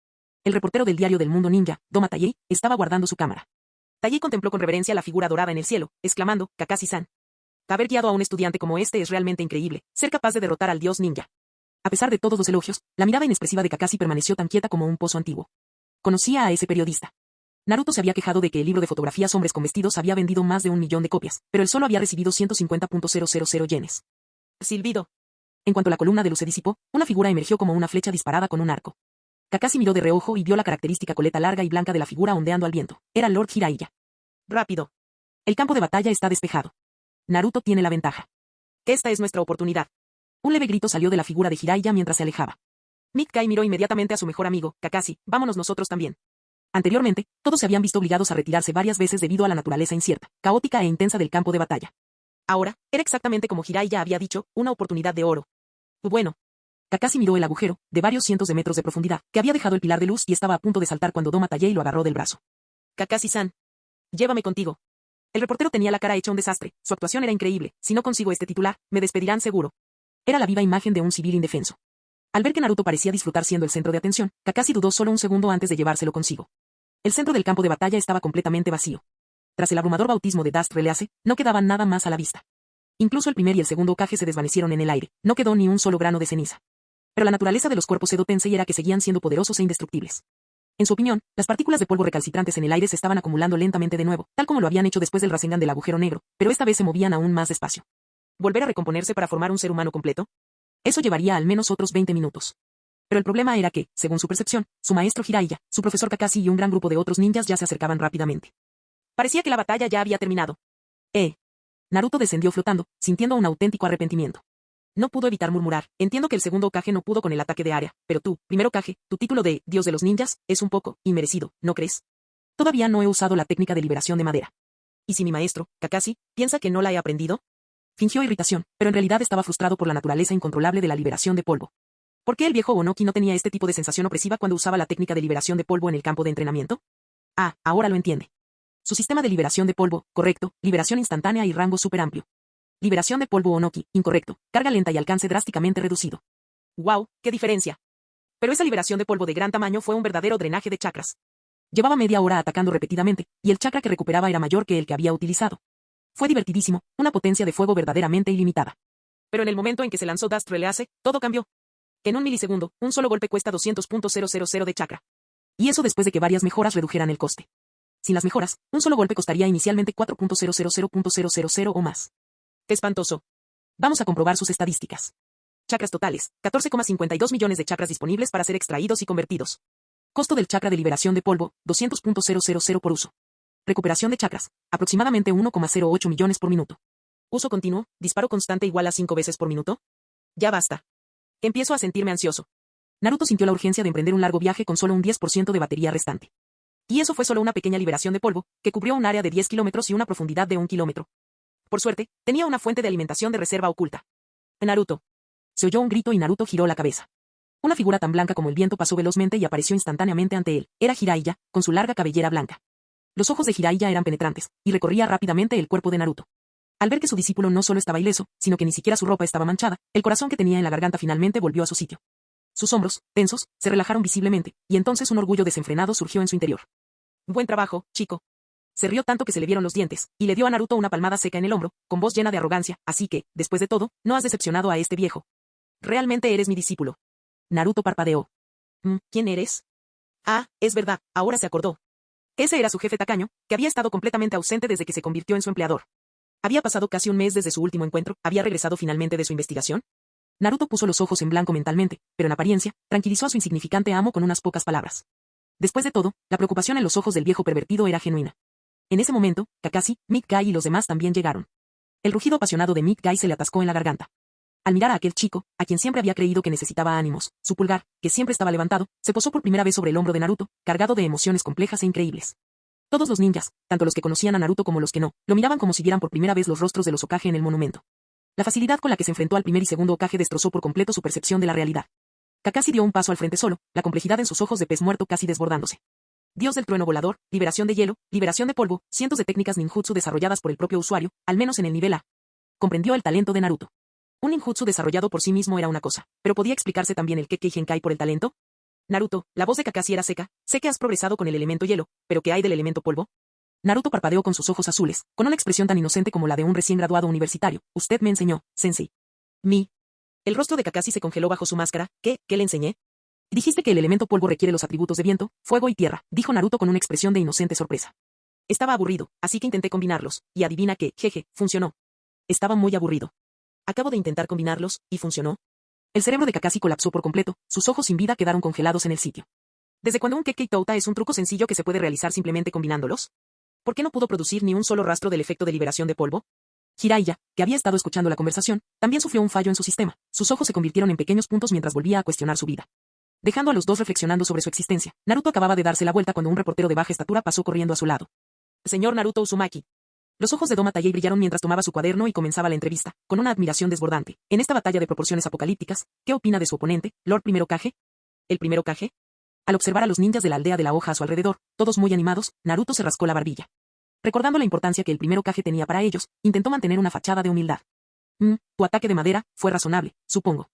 El reportero del diario del mundo ninja, Doma Tayei, estaba guardando su cámara. Tayei contempló con reverencia la figura dorada en el cielo, exclamando: Kakashi-san. Haber guiado a un estudiante como este es realmente increíble, ser capaz de derrotar al dios ninja. A pesar de todos los elogios, la mirada inexpresiva de Kakashi permaneció tan quieta como un pozo antiguo. Conocía a ese periodista. Naruto se había quejado de que el libro de fotografías Hombres con Vestidos había vendido más de 1 millón de copias, pero él solo había recibido 150.000 yenes. Silbido. En cuanto la columna de luz se disipó, una figura emergió como una flecha disparada con un arco. Kakashi miró de reojo y vio la característica coleta larga y blanca de la figura ondeando al viento. Era Lord Jiraiya. Rápido. El campo de batalla está despejado. Naruto tiene la ventaja. Esta es nuestra oportunidad. Un leve grito salió de la figura de Jiraiya mientras se alejaba. Mid-Kai miró inmediatamente a su mejor amigo: Kakashi, vámonos nosotros también. Anteriormente, todos se habían visto obligados a retirarse varias veces debido a la naturaleza incierta, caótica e intensa del campo de batalla. Ahora, era exactamente como Jiraiya había dicho, una oportunidad de oro. Bueno. Kakashi miró el agujero, de varios cientos de metros de profundidad, que había dejado el pilar de luz y estaba a punto de saltar cuando Doma Tayei lo agarró del brazo. Kakashi-san. Llévame contigo. El reportero tenía la cara hecha un desastre, su actuación era increíble: si no consigo este titular, me despedirán seguro. Era la viva imagen de un civil indefenso. Al ver que Naruto parecía disfrutar siendo el centro de atención, Kakashi dudó solo un segundo antes de llevárselo consigo. El centro del campo de batalla estaba completamente vacío. Tras el abrumador bautismo de Dust Release, no quedaba nada más a la vista. Incluso el primer y el segundo Hokage se desvanecieron en el aire, no quedó ni un solo grano de ceniza. Pero la naturaleza de los cuerpos Edo Tensei era que seguían siendo poderosos e indestructibles. En su opinión, las partículas de polvo recalcitrantes en el aire se estaban acumulando lentamente de nuevo, tal como lo habían hecho después del Rasengan del agujero negro, pero esta vez se movían aún más despacio. ¿Volver a recomponerse para formar un ser humano completo? Eso llevaría al menos otros 20 minutos. Pero el problema era que, según su percepción, su maestro Jiraiya, su profesor Kakashi y un gran grupo de otros ninjas ya se acercaban rápidamente. Parecía que la batalla ya había terminado. Naruto descendió flotando, sintiendo un auténtico arrepentimiento. No pudo evitar murmurar, entiendo que el segundo Hokage no pudo con el ataque de área, pero tú, primero Hokage, tu título de Dios de los Ninjas, es un poco inmerecido, ¿no crees? Todavía no he usado la técnica de liberación de madera. ¿Y si mi maestro, Kakashi, piensa que no la he aprendido? Fingió irritación, pero en realidad estaba frustrado por la naturaleza incontrolable de la liberación de polvo. ¿Por qué el viejo Onoki no tenía este tipo de sensación opresiva cuando usaba la técnica de liberación de polvo en el campo de entrenamiento? Ah, ahora lo entiende. Su sistema de liberación de polvo, correcto, liberación instantánea y rango súper amplio. Liberación de polvo Onoki, incorrecto, carga lenta y alcance drásticamente reducido. ¡Wow! ¡Qué diferencia! Pero esa liberación de polvo de gran tamaño fue un verdadero drenaje de chakras. Llevaba media hora atacando repetidamente, y el chakra que recuperaba era mayor que el que había utilizado. Fue divertidísimo, una potencia de fuego verdaderamente ilimitada. Pero en el momento en que se lanzó Dust Release, todo cambió. En un milisegundo, un solo golpe cuesta 200.000 de chakra. Y eso después de que varias mejoras redujeran el coste. Sin las mejoras, un solo golpe costaría inicialmente 4.000.000 o más. ¡Qué espantoso! Vamos a comprobar sus estadísticas. Chakras totales, 14,52 millones de chakras disponibles para ser extraídos y convertidos. Costo del chakra de liberación de polvo, 200.000 por uso. Recuperación de chakras, aproximadamente 1,08 millones por minuto. Uso continuo, disparo constante igual a 5 veces por minuto. Ya basta. Empiezo a sentirme ansioso. Naruto sintió la urgencia de emprender un largo viaje con solo un 10% de batería restante. Y eso fue solo una pequeña liberación de polvo, que cubrió un área de 10 kilómetros y una profundidad de 1 kilómetro. Por suerte, tenía una fuente de alimentación de reserva oculta. Naruto. Se oyó un grito y Naruto giró la cabeza. Una figura tan blanca como el viento pasó velozmente y apareció instantáneamente ante él. Era Jiraiya, con su larga cabellera blanca. Los ojos de Jiraiya eran penetrantes, y recorría rápidamente el cuerpo de Naruto. Al ver que su discípulo no solo estaba ileso, sino que ni siquiera su ropa estaba manchada, el corazón que tenía en la garganta finalmente volvió a su sitio. Sus hombros, tensos, se relajaron visiblemente, y entonces un orgullo desenfrenado surgió en su interior. Buen trabajo, chico. Se rió tanto que se le vieron los dientes, y le dio a Naruto una palmada seca en el hombro, con voz llena de arrogancia, así que, después de todo, no has decepcionado a este viejo. Realmente eres mi discípulo. Naruto parpadeó. ¿Quién eres? Ah, es verdad, ahora se acordó. Ese era su jefe tacaño, que había estado completamente ausente desde que se convirtió en su empleador. Había pasado casi un mes desde su último encuentro, ¿había regresado finalmente de su investigación? Naruto puso los ojos en blanco mentalmente, pero en apariencia, tranquilizó a su insignificante amo con unas pocas palabras. Después de todo, la preocupación en los ojos del viejo pervertido era genuina. En ese momento, Kakashi, Mick-Guy y los demás también llegaron. El rugido apasionado de Mick-Guy se le atascó en la garganta. Al mirar a aquel chico, a quien siempre había creído que necesitaba ánimos, su pulgar, que siempre estaba levantado, se posó por primera vez sobre el hombro de Naruto, cargado de emociones complejas e increíbles. Todos los ninjas, tanto los que conocían a Naruto como los que no, lo miraban como si vieran por primera vez los rostros de los Hokage en el monumento. La facilidad con la que se enfrentó al primer y segundo Hokage destrozó por completo su percepción de la realidad. Kakashi dio un paso al frente solo, la complejidad en sus ojos de pez muerto casi desbordándose. Dios del trueno volador, liberación de hielo, liberación de polvo, cientos de técnicas ninjutsu desarrolladas por el propio usuario, al menos en el nivel A. Comprendió el talento de Naruto. Un ninjutsu desarrollado por sí mismo era una cosa, pero ¿podía explicarse también el Kekkei Genkai por el talento? Naruto, la voz de Kakashi era seca, sé que has progresado con el elemento hielo, pero ¿qué hay del elemento polvo? Naruto parpadeó con sus ojos azules, con una expresión tan inocente como la de un recién graduado universitario. Usted me enseñó, sensei. El rostro de Kakashi se congeló bajo su máscara. ¿Qué le enseñé? Dijiste que el elemento polvo requiere los atributos de viento, fuego y tierra, dijo Naruto con una expresión de inocente sorpresa. Estaba aburrido, así que intenté combinarlos, y adivina qué, jeje, funcionó. Estaba muy aburrido. Acabo de intentar combinarlos, y funcionó. El cerebro de Kakashi colapsó por completo, sus ojos sin vida quedaron congelados en el sitio. ¿Desde cuándo un Kekkei Touta es un truco sencillo que se puede realizar simplemente combinándolos? ¿Por qué no pudo producir ni un solo rastro del efecto de liberación de polvo? Jiraiya, que había estado escuchando la conversación, también sufrió un fallo en su sistema, sus ojos se convirtieron en pequeños puntos mientras volvía a cuestionar su vida. Dejando a los dos reflexionando sobre su existencia, Naruto acababa de darse la vuelta cuando un reportero de baja estatura pasó corriendo a su lado. Señor Naruto Uzumaki. Los ojos de Doma Tayei brillaron mientras tomaba su cuaderno y comenzaba la entrevista, con una admiración desbordante. En esta batalla de proporciones apocalípticas, ¿qué opina de su oponente, Lord Primero Kage? ¿El Primero Kage? Al observar a los ninjas de la aldea de la hoja a su alrededor, todos muy animados, Naruto se rascó la barbilla. Recordando la importancia que el Primero Kage tenía para ellos, intentó mantener una fachada de humildad. Tu ataque de madera fue razonable, supongo.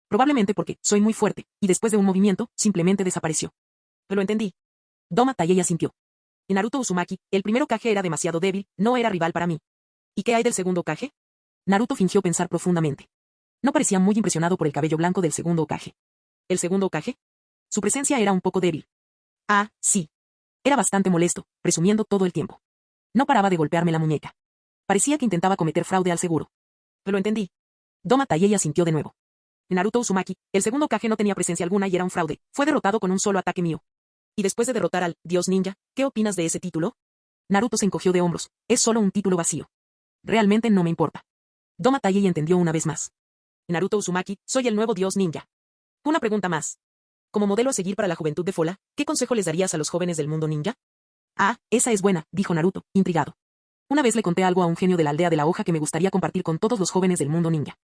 Probablemente porque soy muy fuerte, y después de un movimiento, simplemente desapareció. Lo entendí. Doma Tayei asintió. En Naruto Uzumaki, el Primero Kage era demasiado débil, no era rival para mí. ¿Y qué hay del segundo Kage? Naruto fingió pensar profundamente. No parecía muy impresionado por el cabello blanco del segundo Kage. ¿El segundo Kage? Su presencia era un poco débil. Ah, sí. Era bastante molesto, presumiendo todo el tiempo. No paraba de golpearme la muñeca. Parecía que intentaba cometer fraude al seguro. Lo entendí. Doma Tayei asintió de nuevo. Naruto Uzumaki, el segundo Kage no tenía presencia alguna y era un fraude, fue derrotado con un solo ataque mío. Y después de derrotar al Dios Ninja, ¿qué opinas de ese título? Naruto se encogió de hombros, es solo un título vacío. Realmente no me importa. Doma Taiyei entendió una vez más. Naruto Uzumaki, soy el nuevo Dios Ninja. Una pregunta más. Como modelo a seguir para la juventud de Fola, ¿qué consejo les darías a los jóvenes del mundo ninja? Ah, esa es buena, dijo Naruto, intrigado. Una vez le conté algo a un genio de la aldea de la hoja que me gustaría compartir con todos los jóvenes del mundo ninja.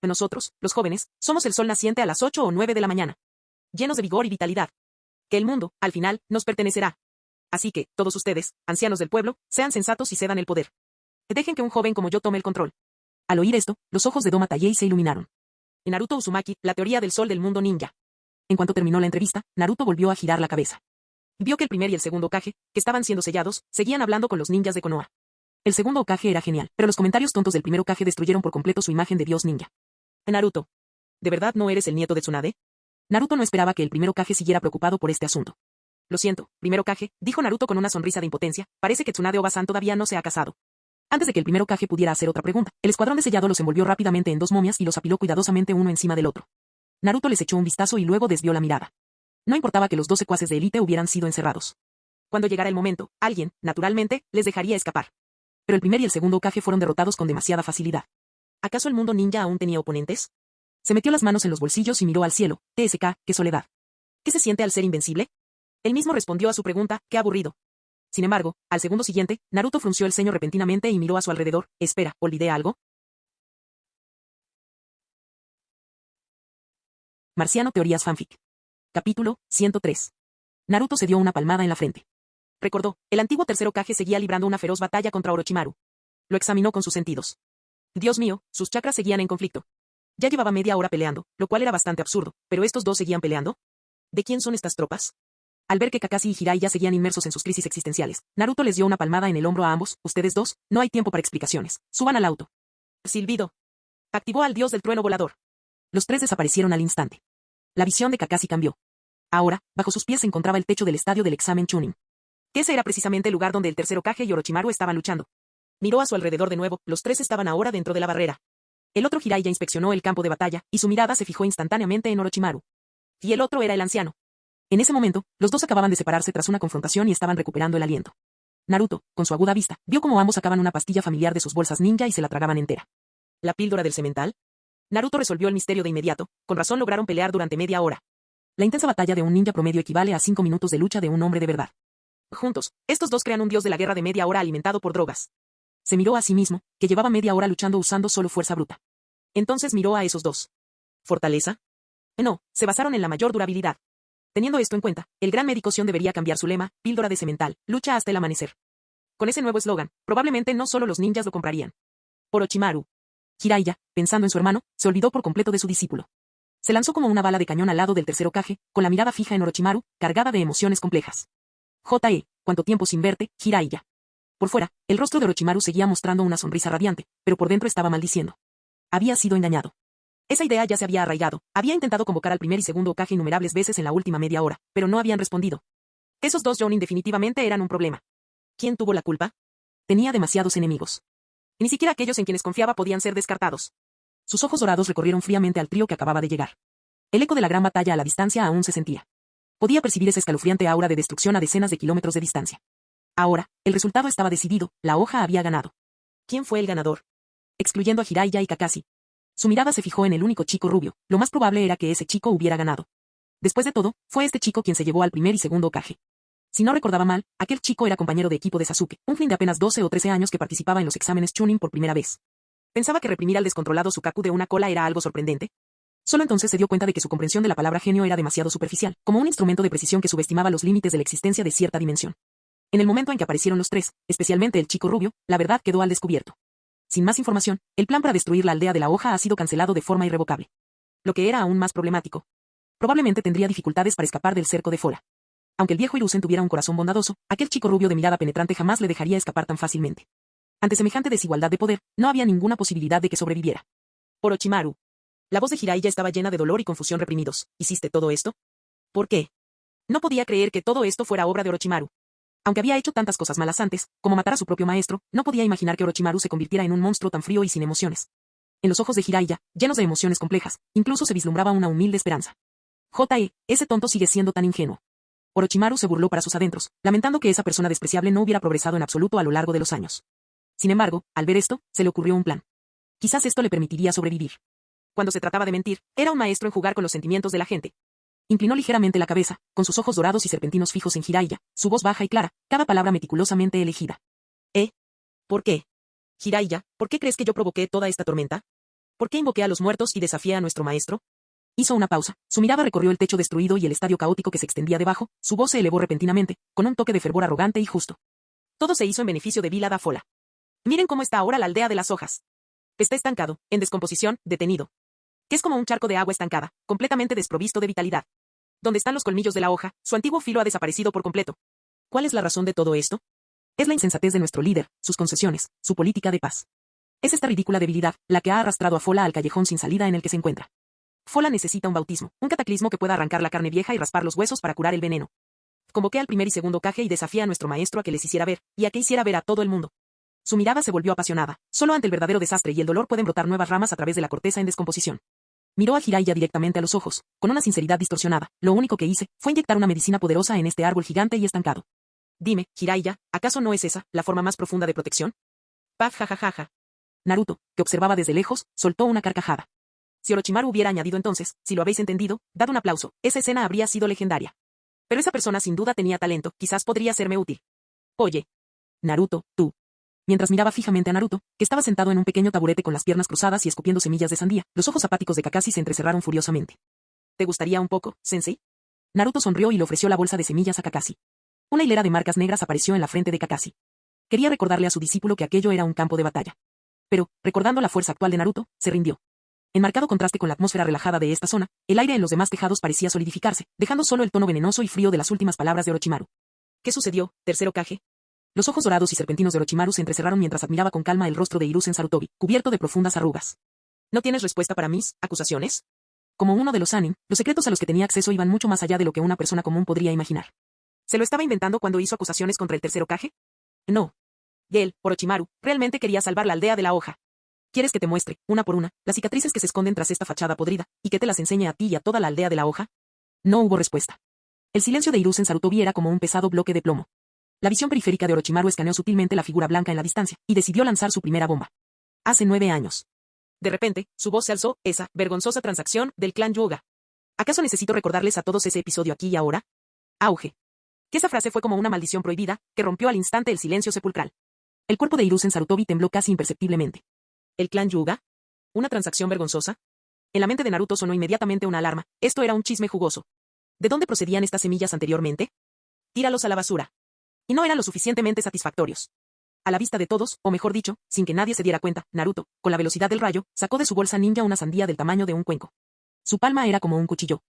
Nosotros, los jóvenes, somos el sol naciente a las 8 o 9 de la mañana. Llenos de vigor y vitalidad. Que el mundo, al final, nos pertenecerá. Así que, todos ustedes, ancianos del pueblo, sean sensatos y cedan el poder. Dejen que un joven como yo tome el control. Al oír esto, los ojos de Doma Taiyei se iluminaron. Naruto Uzumaki, la teoría del sol del mundo ninja. En cuanto terminó la entrevista, Naruto volvió a girar la cabeza. Vio que el primer y el segundo Hokage, que estaban siendo sellados, seguían hablando con los ninjas de Konoha. El segundo Hokage era genial, pero los comentarios tontos del primer Hokage destruyeron por completo su imagen de dios ninja. Naruto. ¿De verdad no eres el nieto de Tsunade? Naruto no esperaba que el primer Hokage siguiera preocupado por este asunto. Lo siento, primer Hokage, dijo Naruto con una sonrisa de impotencia, parece que Tsunade Oba-san todavía no se ha casado. Antes de que el primer Hokage pudiera hacer otra pregunta, el escuadrón de sellado los envolvió rápidamente en dos momias y los apiló cuidadosamente uno encima del otro. Naruto les echó un vistazo y luego desvió la mirada. No importaba que los 12 secuaces de élite hubieran sido encerrados. Cuando llegara el momento, alguien, naturalmente, les dejaría escapar. Pero el primer y el segundo Hokage fueron derrotados con demasiada facilidad. ¿Acaso el mundo ninja aún tenía oponentes? Se metió las manos en los bolsillos y miró al cielo. TSK, qué soledad. ¿Qué se siente al ser invencible? Él mismo respondió a su pregunta, qué aburrido. Sin embargo, al segundo siguiente, Naruto frunció el ceño repentinamente y miró a su alrededor. Espera, ¿olvidé algo? Marciano Teorías Fanfic. Capítulo 103. Naruto se dio una palmada en la frente. Recordó, el antiguo tercer Hokage seguía librando una feroz batalla contra Orochimaru. Lo examinó con sus sentidos. Dios mío, sus chakras seguían en conflicto. Ya llevaba media hora peleando, lo cual era bastante absurdo, pero estos dos seguían peleando. ¿De quién son estas tropas? Al ver que Kakashi y Jiraiya seguían inmersos en sus crisis existenciales, Naruto les dio una palmada en el hombro a ambos. Ustedes dos, no hay tiempo para explicaciones. Suban al auto. Silbido. Activó al dios del trueno volador. Los tres desaparecieron al instante. La visión de Kakashi cambió. Ahora, bajo sus pies se encontraba el techo del estadio del examen Chunin. Ese era precisamente el lugar donde el tercer Hokage y Orochimaru estaban luchando. Miró a su alrededor de nuevo, los tres estaban ahora dentro de la barrera. El otro Jiraiya inspeccionó el campo de batalla, y su mirada se fijó instantáneamente en Orochimaru. Y el otro era el anciano. En ese momento, los dos acababan de separarse tras una confrontación y estaban recuperando el aliento. Naruto, con su aguda vista, vio cómo ambos sacaban una pastilla familiar de sus bolsas ninja y se la tragaban entera. ¿La píldora del semental? Naruto resolvió el misterio de inmediato, con razón lograron pelear durante media hora. La intensa batalla de un ninja promedio equivale a 5 minutos de lucha de un hombre de verdad. Juntos, estos dos crean un dios de la guerra de media hora alimentado por drogas. Se miró a sí mismo, que llevaba media hora luchando usando solo fuerza bruta. Entonces miró a esos dos. ¿Fortaleza? No, se basaron en la mayor durabilidad. Teniendo esto en cuenta, el gran médico Sion debería cambiar su lema, píldora de semental, lucha hasta el amanecer. Con ese nuevo eslogan, probablemente no solo los ninjas lo comprarían. Orochimaru. Jiraiya, pensando en su hermano, se olvidó por completo de su discípulo. Se lanzó como una bala de cañón al lado del tercer Hokage, con la mirada fija en Orochimaru, cargada de emociones complejas. ¿Cuánto tiempo sin verte, Jiraiya? Por fuera, el rostro de Orochimaru seguía mostrando una sonrisa radiante, pero por dentro estaba maldiciendo. Había sido engañado. Esa idea ya se había arraigado, había intentado convocar al primer y segundo Hokage innumerables veces en la última media hora, pero no habían respondido. Esos dos Jonin definitivamente eran un problema. ¿Quién tuvo la culpa? Tenía demasiados enemigos. Y ni siquiera aquellos en quienes confiaba podían ser descartados. Sus ojos dorados recorrieron fríamente al trío que acababa de llegar. El eco de la gran batalla a la distancia aún se sentía. Podía percibir esa escalofriante aura de destrucción a decenas de kilómetros de distancia. Ahora, el resultado estaba decidido, la hoja había ganado. ¿Quién fue el ganador? Excluyendo a Jiraiya y Kakashi. Su mirada se fijó en el único chico rubio, lo más probable era que ese chico hubiera ganado. Después de todo, fue este chico quien se llevó al primer y segundo Hokage. Si no recordaba mal, aquel chico era compañero de equipo de Sasuke, un fin de apenas 12 o 13 años que participaba en los exámenes Chunin por primera vez. ¿Pensaba que reprimir al descontrolado Sukaku de una cola era algo sorprendente? Solo entonces se dio cuenta de que su comprensión de la palabra genio era demasiado superficial, como un instrumento de precisión que subestimaba los límites de la existencia de cierta dimensión. En el momento en que aparecieron los tres, especialmente el chico rubio, la verdad quedó al descubierto. Sin más información, el plan para destruir la aldea de la hoja ha sido cancelado de forma irrevocable. Lo que era aún más problemático. Probablemente tendría dificultades para escapar del cerco de Fola. Aunque el viejo Hiruzen tuviera un corazón bondadoso, aquel chico rubio de mirada penetrante jamás le dejaría escapar tan fácilmente. Ante semejante desigualdad de poder, no había ninguna posibilidad de que sobreviviera. Orochimaru. La voz de Jiraiya estaba llena de dolor y confusión reprimidos. ¿Hiciste todo esto? ¿Por qué? No podía creer que todo esto fuera obra de Orochimaru. Aunque había hecho tantas cosas malas antes, como matar a su propio maestro, no podía imaginar que Orochimaru se convirtiera en un monstruo tan frío y sin emociones. En los ojos de Jiraiya, llenos de emociones complejas, incluso se vislumbraba una humilde esperanza. Ese tonto sigue siendo tan ingenuo. Orochimaru se burló para sus adentros, lamentando que esa persona despreciable no hubiera progresado en absoluto a lo largo de los años. Sin embargo, al ver esto, se le ocurrió un plan. Quizás esto le permitiría sobrevivir. Cuando se trataba de mentir, era un maestro en jugar con los sentimientos de la gente. Inclinó ligeramente la cabeza, con sus ojos dorados y serpentinos fijos en Jiraiya, su voz baja y clara, cada palabra meticulosamente elegida. ¿Por qué? Jiraiya, ¿por qué crees que yo provoqué toda esta tormenta? ¿Por qué invoqué a los muertos y desafié a nuestro maestro? Hizo una pausa, su mirada recorrió el techo destruido y el estadio caótico que se extendía debajo, su voz se elevó repentinamente, con un toque de fervor arrogante y justo. Todo se hizo en beneficio de Vila da Fola. Miren cómo está ahora la aldea de las hojas. Está estancado, en descomposición, detenido. Que es como un charco de agua estancada, completamente desprovisto de vitalidad. Donde están los colmillos de la hoja, su antiguo filo ha desaparecido por completo. ¿Cuál es la razón de todo esto? Es la insensatez de nuestro líder, sus concesiones, su política de paz. Es esta ridícula debilidad, la que ha arrastrado a Fola al callejón sin salida en el que se encuentra. Fola necesita un bautismo, un cataclismo que pueda arrancar la carne vieja y raspar los huesos para curar el veneno. Convoqué al primer y segundo Kage y desafié a nuestro maestro a que les hiciera ver, y a que hiciera ver a todo el mundo. Su mirada se volvió apasionada, solo ante el verdadero desastre y el dolor pueden brotar nuevas ramas a través de la corteza en descomposición. Miró a Jiraiya directamente a los ojos, con una sinceridad distorsionada. Lo único que hice fue inyectar una medicina poderosa en este árbol gigante y estancado. Dime, Jiraiya, ¿acaso no es esa la forma más profunda de protección? Paf jajajaja. Naruto, que observaba desde lejos, soltó una carcajada. Si Orochimaru hubiera añadido entonces, si lo habéis entendido, dad un aplauso, esa escena habría sido legendaria. Pero esa persona sin duda tenía talento, quizás podría serme útil. Oye. Naruto, tú. Mientras miraba fijamente a Naruto, que estaba sentado en un pequeño taburete con las piernas cruzadas y escupiendo semillas de sandía, los ojos apáticos de Kakashi se entrecerraron furiosamente. ¿Te gustaría un poco, sensei? Naruto sonrió y le ofreció la bolsa de semillas a Kakashi. Una hilera de marcas negras apareció en la frente de Kakashi. Quería recordarle a su discípulo que aquello era un campo de batalla. Pero, recordando la fuerza actual de Naruto, se rindió. En marcado contraste con la atmósfera relajada de esta zona, el aire en los demás tejados parecía solidificarse, dejando solo el tono venenoso y frío de las últimas palabras de Orochimaru. ¿Qué sucedió, tercero Kage? Los ojos dorados y serpentinos de Orochimaru se entrecerraron mientras admiraba con calma el rostro de Hiruzen Sarutobi, cubierto de profundas arrugas. ¿No tienes respuesta para mis acusaciones? Como uno de los Sannin, los secretos a los que tenía acceso iban mucho más allá de lo que una persona común podría imaginar. ¿Se lo estaba inventando cuando hizo acusaciones contra el tercero Kage? No. Y él, Orochimaru, realmente quería salvar la aldea de la hoja. ¿Quieres que te muestre, una por una, las cicatrices que se esconden tras esta fachada podrida, y que te las enseñe a ti y a toda la aldea de la hoja? No hubo respuesta. El silencio de Hiruzen Sarutobi era como un pesado bloque de plomo. La visión periférica de Orochimaru escaneó sutilmente la figura blanca en la distancia, y decidió lanzar su primera bomba. Hace 9 años. De repente, su voz se alzó, esa vergonzosa transacción del clan Hyuga. ¿Acaso necesito recordarles a todos ese episodio aquí y ahora? Auge. Que esa frase fue como una maldición prohibida, que rompió al instante el silencio sepulcral. El cuerpo de Hiruzen Sarutobi tembló casi imperceptiblemente. ¿El clan Hyuga? ¿Una transacción vergonzosa? En la mente de Naruto sonó inmediatamente una alarma. Esto era un chisme jugoso. ¿De dónde procedían estas semillas anteriormente? Tíralos a la basura. Y no eran lo suficientemente satisfactorios. A la vista de todos, o mejor dicho, sin que nadie se diera cuenta, Naruto, con la velocidad del rayo, sacó de su bolsa ninja una sandía del tamaño de un cuenco. Su palma era como un cuchillo.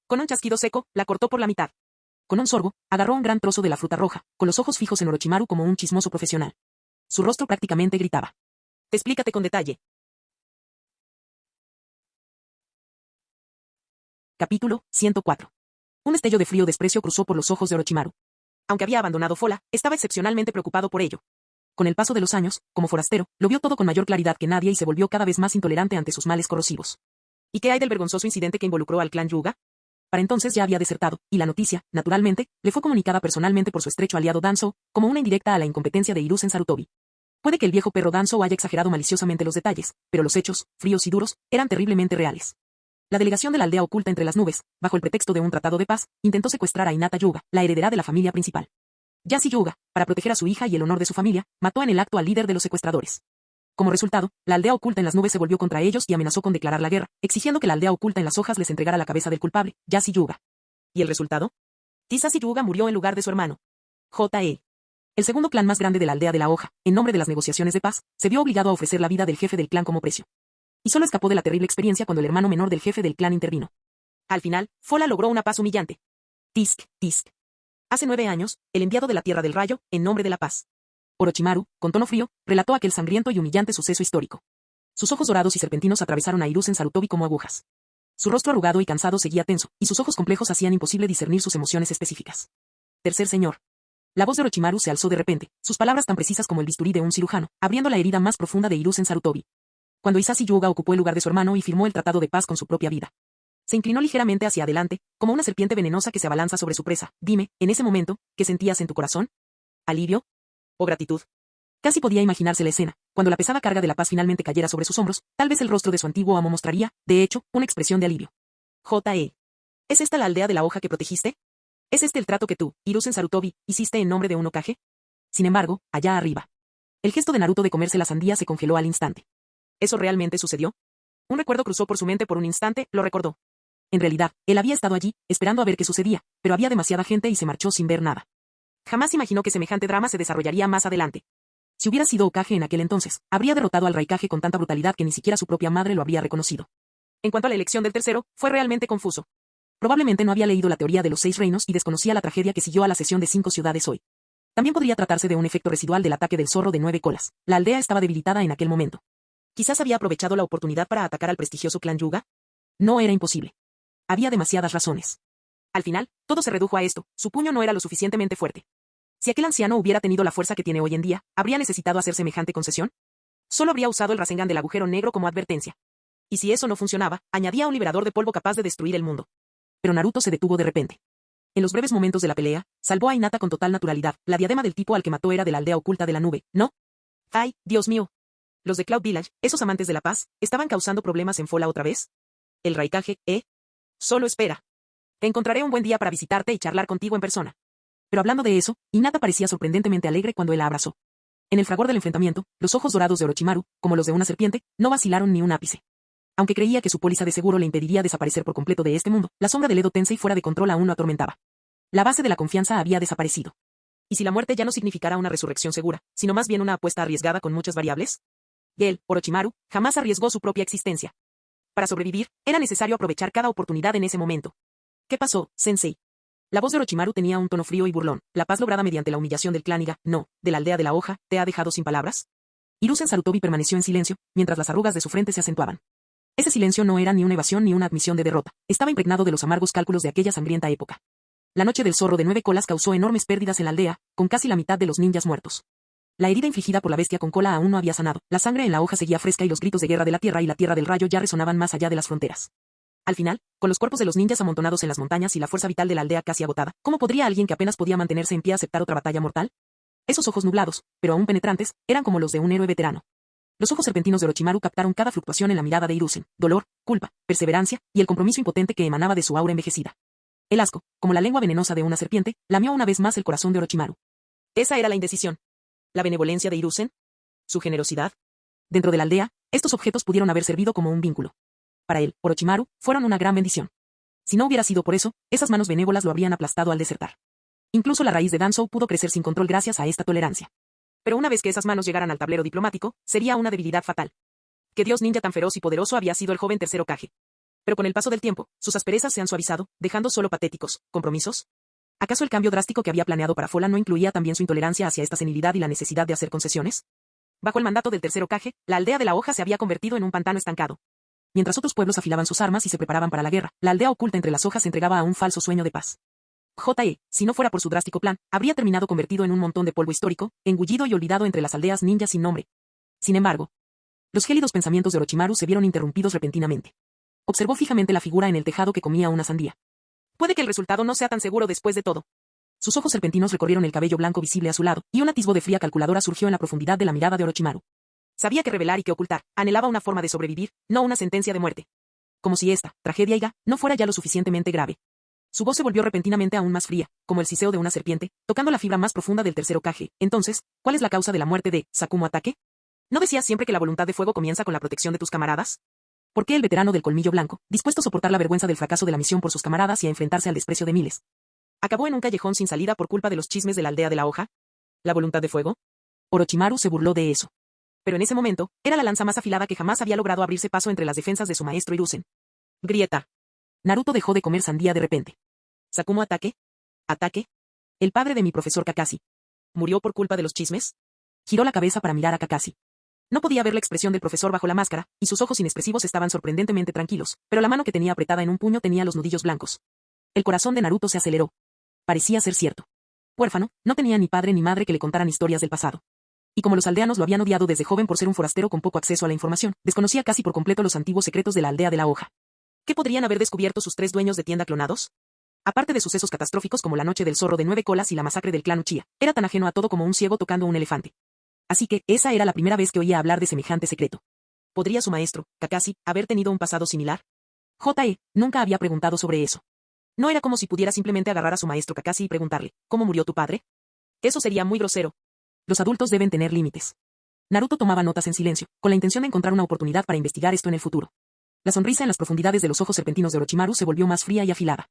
Con un chasquido seco, la cortó por la mitad. Con un sorbo, agarró un gran trozo de la fruta roja, con los ojos fijos en Orochimaru como un chismoso profesional. Su rostro prácticamente gritaba. Explícate con detalle. Capítulo 104. Un destello de frío desprecio cruzó por los ojos de Orochimaru. Aunque había abandonado Fola, estaba excepcionalmente preocupado por ello. Con el paso de los años, como forastero, lo vio todo con mayor claridad que nadie y se volvió cada vez más intolerante ante sus males corrosivos. ¿Y qué hay del vergonzoso incidente que involucró al clan Hyuga? Para entonces ya había desertado, y la noticia, naturalmente, le fue comunicada personalmente por su estrecho aliado Danzo, como una indirecta a la incompetencia de Hiruzen Sarutobi. Puede que el viejo perro Danzo haya exagerado maliciosamente los detalles, pero los hechos, fríos y duros, eran terriblemente reales. La delegación de la aldea oculta entre las nubes, bajo el pretexto de un tratado de paz, intentó secuestrar a Hinata Hyuga, la heredera de la familia principal. Yasi Hyuga, para proteger a su hija y el honor de su familia, mató en el acto al líder de los secuestradores. Como resultado, la aldea oculta en las nubes se volvió contra ellos y amenazó con declarar la guerra, exigiendo que la aldea oculta en las hojas les entregara la cabeza del culpable, Yasi Hyuga. ¿Y el resultado? Hisashi Hyuga murió en lugar de su hermano. J.E. El segundo clan más grande de la aldea de la hoja, en nombre de las negociaciones de paz, se vio obligado a ofrecer la vida del jefe del clan como precio. Y solo escapó de la terrible experiencia cuando el hermano menor del jefe del clan intervino. Al final, Fola logró una paz humillante. Tisk, tisk. Hace 9 años, el enviado de la Tierra del Rayo, en nombre de la paz. Orochimaru, con tono frío, relató aquel sangriento y humillante suceso histórico. Sus ojos dorados y serpentinos atravesaron a Hiruzen Sarutobi como agujas. Su rostro arrugado y cansado seguía tenso, y sus ojos complejos hacían imposible discernir sus emociones específicas. Tercer señor. La voz de Orochimaru se alzó de repente, sus palabras tan precisas como el bisturí de un cirujano, abriendo la herida más profunda de Hiruzen Sarutobi. cuando Hisashi Yuga ocupó el lugar de su hermano y firmó el tratado de paz con su propia vida. Se inclinó ligeramente hacia adelante, como una serpiente venenosa que se abalanza sobre su presa. Dime, en ese momento, ¿qué sentías en tu corazón? ¿Alivio? ¿O gratitud? Casi podía imaginarse la escena, cuando la pesada carga de la paz finalmente cayera sobre sus hombros, tal vez el rostro de su antiguo amo mostraría, de hecho, una expresión de alivio. J.E. ¿Es esta la aldea de la hoja que protegiste? ¿Es este el trato que tú, Hiruzen Sarutobi, hiciste en nombre de un Hokage? Sin embargo, allá arriba. El gesto de Naruto de comerse la sandía se congeló al instante. ¿Eso realmente sucedió? Un recuerdo cruzó por su mente por un instante, lo recordó. En realidad, él había estado allí, esperando a ver qué sucedía, pero había demasiada gente y se marchó sin ver nada. Jamás imaginó que semejante drama se desarrollaría más adelante. Si hubiera sido Hokage en aquel entonces, habría derrotado al Raikage con tanta brutalidad que ni siquiera su propia madre lo habría reconocido. En cuanto a la elección del tercero, fue realmente confuso. Probablemente no había leído la teoría de los 6 reinos y desconocía la tragedia que siguió a la cesión de 5 ciudades hoy. También podría tratarse de un efecto residual del ataque del zorro de 9 colas. La aldea estaba debilitada en aquel momento. Quizás había aprovechado la oportunidad para atacar al prestigioso clan Yuga. No era imposible. Había demasiadas razones. Al final, todo se redujo a esto: su puño no era lo suficientemente fuerte. Si aquel anciano hubiera tenido la fuerza que tiene hoy en día, ¿habría necesitado hacer semejante concesión? Solo habría usado el Rasengan del agujero negro como advertencia. Y si eso no funcionaba, añadía un liberador de polvo capaz de destruir el mundo. Pero Naruto se detuvo de repente. En los breves momentos de la pelea, salvó a Hinata con total naturalidad. La diadema del tipo al que mató era de la aldea oculta de la nube, ¿no? ¡Ay, Dios mío! Los de Cloud Village, esos amantes de la paz, ¿estaban causando problemas en Fola otra vez? El Raikage, ¿eh? Solo espera. Te encontraré un buen día para visitarte y charlar contigo en persona. Pero hablando de eso, Hinata parecía sorprendentemente alegre cuando él la abrazó. En el fragor del enfrentamiento, los ojos dorados de Orochimaru, como los de una serpiente, no vacilaron ni un ápice. Aunque creía que su póliza de seguro le impediría desaparecer por completo de este mundo, la sombra del Edo Tensei fuera de control aún lo atormentaba. La base de la confianza había desaparecido. ¿Y si la muerte ya no significara una resurrección segura, sino más bien una apuesta arriesgada con muchas variables? Él, Orochimaru, jamás arriesgó su propia existencia. Para sobrevivir, era necesario aprovechar cada oportunidad en ese momento. ¿Qué pasó, Sensei? La voz de Orochimaru tenía un tono frío y burlón. La paz lograda mediante la humillación del clan Iga, no, de la aldea de la hoja, ¿te ha dejado sin palabras? Hiruzen Sarutobi permaneció en silencio, mientras las arrugas de su frente se acentuaban. Ese silencio no era ni una evasión ni una admisión de derrota. Estaba impregnado de los amargos cálculos de aquella sangrienta época. La noche del zorro de 9 colas causó enormes pérdidas en la aldea, con casi la mitad de los ninjas muertos. La herida infligida por la bestia con cola aún no había sanado. La sangre en la hoja seguía fresca y los gritos de guerra de la tierra y la tierra del rayo ya resonaban más allá de las fronteras. Al final, con los cuerpos de los ninjas amontonados en las montañas y la fuerza vital de la aldea casi agotada, ¿cómo podría alguien que apenas podía mantenerse en pie aceptar otra batalla mortal? Esos ojos nublados, pero aún penetrantes, eran como los de un héroe veterano. Los ojos serpentinos de Orochimaru captaron cada fluctuación en la mirada de Hiruzen: dolor, culpa, perseverancia, y el compromiso impotente que emanaba de su aura envejecida. El asco, como la lengua venenosa de una serpiente, lamió una vez más el corazón de Orochimaru. Esa era la indecisión. ¿La benevolencia de Hiruzen? ¿Su generosidad? Dentro de la aldea, estos objetos pudieron haber servido como un vínculo. Para él, Orochimaru, fueron una gran bendición. Si no hubiera sido por eso, esas manos benévolas lo habrían aplastado al desertar. Incluso la raíz de Danzou pudo crecer sin control gracias a esta tolerancia. Pero una vez que esas manos llegaran al tablero diplomático, sería una debilidad fatal. ¿Qué dios ninja tan feroz y poderoso había sido el joven tercer Hokage? Pero con el paso del tiempo, sus asperezas se han suavizado, dejando solo patéticos compromisos. ¿Acaso el cambio drástico que había planeado para Fola no incluía también su intolerancia hacia esta senilidad y la necesidad de hacer concesiones? Bajo el mandato del tercer Hokage, la aldea de la hoja se había convertido en un pantano estancado. Mientras otros pueblos afilaban sus armas y se preparaban para la guerra, la aldea oculta entre las hojas se entregaba a un falso sueño de paz. J.E., si no fuera por su drástico plan, habría terminado convertido en un montón de polvo histórico, engullido y olvidado entre las aldeas ninjas sin nombre. Sin embargo, los gélidos pensamientos de Orochimaru se vieron interrumpidos repentinamente. Observó fijamente la figura en el tejado que comía una sandía. Puede que el resultado no sea tan seguro después de todo. Sus ojos serpentinos recorrieron el cabello blanco visible a su lado, y un atisbo de fría calculadora surgió en la profundidad de la mirada de Orochimaru. Sabía que revelar y que ocultar, anhelaba una forma de sobrevivir, no una sentencia de muerte. Como si esta tragedia Iga no fuera ya lo suficientemente grave. Su voz se volvió repentinamente aún más fría, como el siseo de una serpiente, tocando la fibra más profunda del tercer Hokage. Entonces, ¿cuál es la causa de la muerte de Sakumo Atake? ¿No decías siempre que la voluntad de fuego comienza con la protección de tus camaradas? ¿Por qué el veterano del colmillo blanco, dispuesto a soportar la vergüenza del fracaso de la misión por sus camaradas y a enfrentarse al desprecio de miles, acabó en un callejón sin salida por culpa de los chismes de la aldea de la hoja? ¿La voluntad de fuego? Orochimaru se burló de eso. Pero en ese momento, era la lanza más afilada que jamás había logrado abrirse paso entre las defensas de su maestro Hiruzen. Grieta. Naruto dejó de comer sandía de repente. ¿Sakumo Atake? ¿Atake? El padre de mi profesor Kakashi. ¿Murió por culpa de los chismes? Giró la cabeza para mirar a Kakashi. No podía ver la expresión del profesor bajo la máscara, y sus ojos inexpresivos estaban sorprendentemente tranquilos, pero la mano que tenía apretada en un puño tenía los nudillos blancos. El corazón de Naruto se aceleró. Parecía ser cierto. Huérfano, no tenía ni padre ni madre que le contaran historias del pasado. Y como los aldeanos lo habían odiado desde joven por ser un forastero con poco acceso a la información, desconocía casi por completo los antiguos secretos de la aldea de la hoja. ¿Qué podrían haber descubierto sus 3 dueños de tienda clonados? Aparte de sucesos catastróficos como la noche del zorro de 9 colas y la masacre del clan Uchiha, era tan ajeno a todo como un ciego tocando un elefante. Así que, esa era la primera vez que oía hablar de semejante secreto. ¿Podría su maestro, Kakashi, haber tenido un pasado similar? Nunca había preguntado sobre eso. No era como si pudiera simplemente agarrar a su maestro Kakashi y preguntarle, ¿cómo murió tu padre? Eso sería muy grosero. Los adultos deben tener límites. Naruto tomaba notas en silencio, con la intención de encontrar una oportunidad para investigar esto en el futuro. La sonrisa en las profundidades de los ojos serpentinos de Orochimaru se volvió más fría y afilada.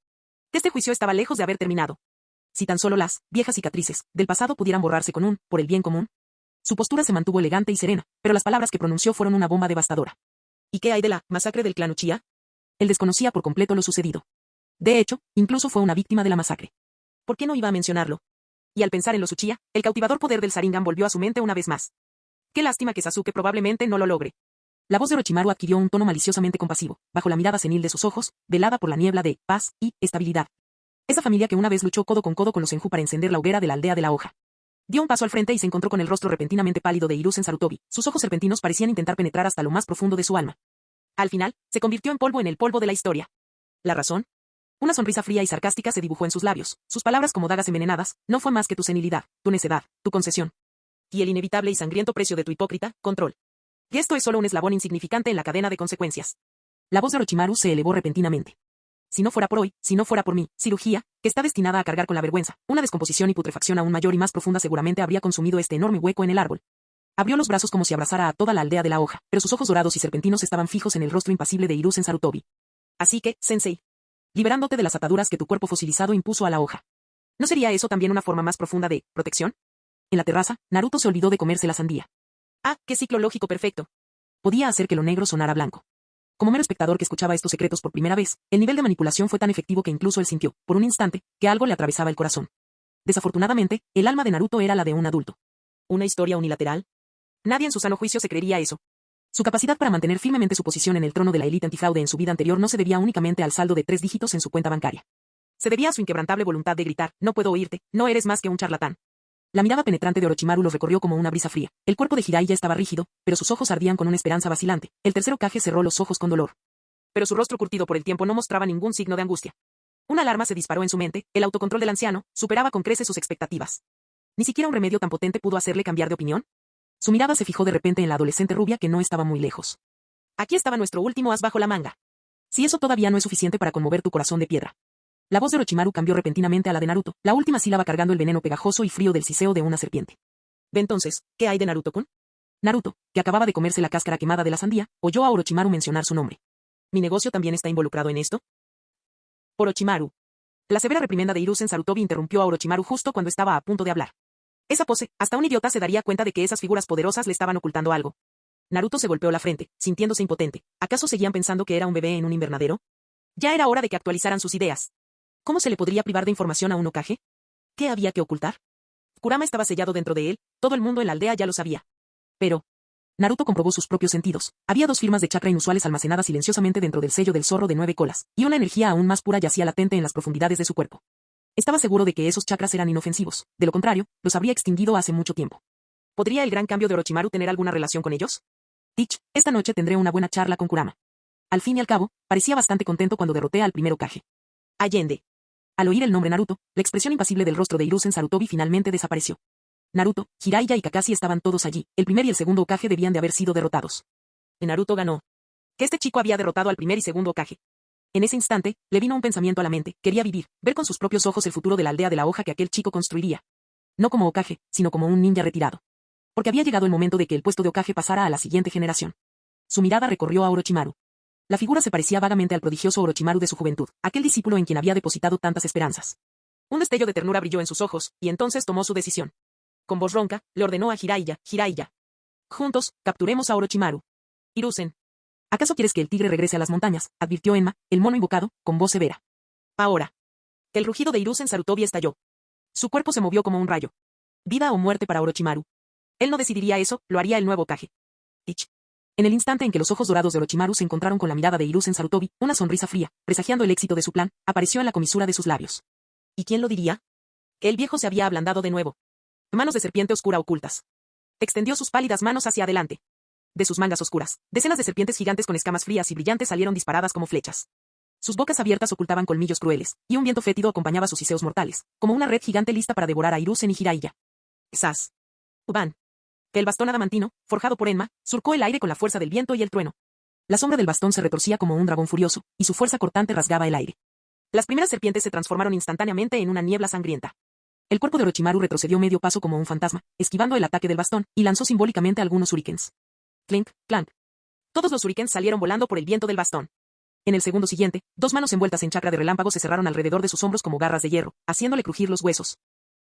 Este juicio estaba lejos de haber terminado. Si tan solo las viejas cicatrices del pasado pudieran borrarse con un, por el bien común. Su postura se mantuvo elegante y serena, pero las palabras que pronunció fueron una bomba devastadora. ¿Y qué hay de la masacre del clan Uchiha? Él desconocía por completo lo sucedido. De hecho, incluso fue una víctima de la masacre. ¿Por qué no iba a mencionarlo? Y al pensar en los Uchiha, el cautivador poder del Sharingan volvió a su mente una vez más. Qué lástima que Sasuke probablemente no lo logre. La voz de Orochimaru adquirió un tono maliciosamente compasivo, bajo la mirada senil de sus ojos, velada por la niebla de paz y estabilidad. Esa familia que una vez luchó codo con codo con los Senju para encender la hoguera de la aldea de la hoja. Dio un paso al frente y se encontró con el rostro repentinamente pálido de Hiruzen Sarutobi. Sus ojos serpentinos parecían intentar penetrar hasta lo más profundo de su alma. Al final, se convirtió en polvo en el polvo de la historia. ¿La razón? Una sonrisa fría y sarcástica se dibujó en sus labios. Sus palabras como dagas envenenadas, no fue más que tu senilidad, tu necedad, tu concesión. Y el inevitable y sangriento precio de tu hipócrita control. Y esto es solo un eslabón insignificante en la cadena de consecuencias. La voz de Orochimaru se elevó repentinamente. Si no fuera por hoy, si no fuera por mi cirugía, que está destinada a cargar con la vergüenza, una descomposición y putrefacción aún mayor y más profunda seguramente habría consumido este enorme hueco en el árbol. Abrió los brazos como si abrazara a toda la aldea de la hoja, pero sus ojos dorados y serpentinos estaban fijos en el rostro impasible de Hiruzen Sarutobi. Así que, Sensei, liberándote de las ataduras que tu cuerpo fosilizado impuso a la hoja. ¿No sería eso también una forma más profunda de protección? En la terraza, Naruto se olvidó de comerse la sandía. Ah, qué ciclo lógico perfecto. Podía hacer que lo negro sonara blanco. Como mero espectador que escuchaba estos secretos por primera vez, el nivel de manipulación fue tan efectivo que incluso él sintió, por un instante, que algo le atravesaba el corazón. Desafortunadamente, el alma de Naruto era la de un adulto. ¿Una historia unilateral? Nadie en su sano juicio se creería eso. Su capacidad para mantener firmemente su posición en el trono de la élite antifraude en su vida anterior no se debía únicamente al saldo de 3 dígitos en su cuenta bancaria. Se debía a su inquebrantable voluntad de gritar, no puedo oírte, no eres más que un charlatán. La mirada penetrante de Orochimaru lo recorrió como una brisa fría. El cuerpo de Jiraiya estaba rígido, pero sus ojos ardían con una esperanza vacilante. El tercer Hokage cerró los ojos con dolor. Pero su rostro curtido por el tiempo no mostraba ningún signo de angustia. Una alarma se disparó en su mente, el autocontrol del anciano superaba con creces sus expectativas. ¿Ni siquiera un remedio tan potente pudo hacerle cambiar de opinión? Su mirada se fijó de repente en la adolescente rubia que no estaba muy lejos. Aquí estaba nuestro último as bajo la manga. Si eso todavía no es suficiente para conmover tu corazón de piedra. La voz de Orochimaru cambió repentinamente a la de Naruto, la última sílaba cargando el veneno pegajoso y frío del siseo de una serpiente. ¿Ve entonces, qué hay de Naruto-kun? Naruto, que acababa de comerse la cáscara quemada de la sandía, oyó a Orochimaru mencionar su nombre. ¿Mi negocio también está involucrado en esto? Orochimaru. La severa reprimenda de Hiruzen Sarutobi interrumpió a Orochimaru justo cuando estaba a punto de hablar. Esa pose, hasta un idiota se daría cuenta de que esas figuras poderosas le estaban ocultando algo. Naruto se golpeó la frente, sintiéndose impotente. ¿Acaso seguían pensando que era un bebé en un invernadero? Ya era hora de que actualizaran sus ideas. ¿Cómo se le podría privar de información a un Hokage? ¿Qué había que ocultar? Kurama estaba sellado dentro de él, todo el mundo en la aldea ya lo sabía. Pero Naruto comprobó sus propios sentidos. Había 2 firmas de chakra inusuales almacenadas silenciosamente dentro del sello del zorro de 9 colas, y una energía aún más pura yacía latente en las profundidades de su cuerpo. Estaba seguro de que esos chakras eran inofensivos, de lo contrario, los habría extinguido hace mucho tiempo. ¿Podría el gran cambio de Orochimaru tener alguna relación con ellos? Esta noche tendré una buena charla con Kurama. Al fin y al cabo, parecía bastante contento cuando derroté al primer Hokage. Allende. Al oír el nombre Naruto, la expresión impasible del rostro de Hiruzen Sarutobi finalmente desapareció. Naruto, Jiraiya y Kakashi estaban todos allí. El primer y el segundo Hokage debían de haber sido derrotados. Naruto ganó. Que este chico había derrotado al primer y segundo Hokage. En ese instante, le vino un pensamiento a la mente. Quería vivir, ver con sus propios ojos el futuro de la aldea de la hoja que aquel chico construiría. No como Hokage, sino como un ninja retirado. Porque había llegado el momento de que el puesto de Hokage pasara a la siguiente generación. Su mirada recorrió a Orochimaru. La figura se parecía vagamente al prodigioso Orochimaru de su juventud, aquel discípulo en quien había depositado tantas esperanzas. Un destello de ternura brilló en sus ojos, y entonces tomó su decisión. Con voz ronca, le ordenó a Jiraiya, Jiraiya. Juntos, capturemos a Orochimaru. Hiruzen. ¿Acaso quieres que el tigre regrese a las montañas?, advirtió Enma, el mono invocado, con voz severa. Ahora. El rugido de Hiruzen Sarutobi estalló. Su cuerpo se movió como un rayo. Vida o muerte para Orochimaru. Él no decidiría eso, lo haría el nuevo Hokage. En el instante en que los ojos dorados de Orochimaru se encontraron con la mirada de Hiruzen Sarutobi, una sonrisa fría, presagiando el éxito de su plan, apareció en la comisura de sus labios. ¿Y quién lo diría? El viejo se había ablandado de nuevo. Manos de serpiente oscura ocultas. Extendió sus pálidas manos hacia adelante. De sus mangas oscuras, decenas de serpientes gigantes con escamas frías y brillantes salieron disparadas como flechas. Sus bocas abiertas ocultaban colmillos crueles, y un viento fétido acompañaba sus siseos mortales, como una red gigante lista para devorar a Hiruzen y Jiraiya. Sas. Uban. El bastón adamantino, forjado por Enma, surcó el aire con la fuerza del viento y el trueno. La sombra del bastón se retorcía como un dragón furioso, y su fuerza cortante rasgaba el aire. Las primeras serpientes se transformaron instantáneamente en una niebla sangrienta. El cuerpo de Orochimaru retrocedió medio paso como un fantasma, esquivando el ataque del bastón, y lanzó simbólicamente algunos shurikens. Clink, clank. Todos los shurikens salieron volando por el viento del bastón. En el segundo siguiente, dos manos envueltas en chakra de relámpago se cerraron alrededor de sus hombros como garras de hierro, haciéndole crujir los huesos.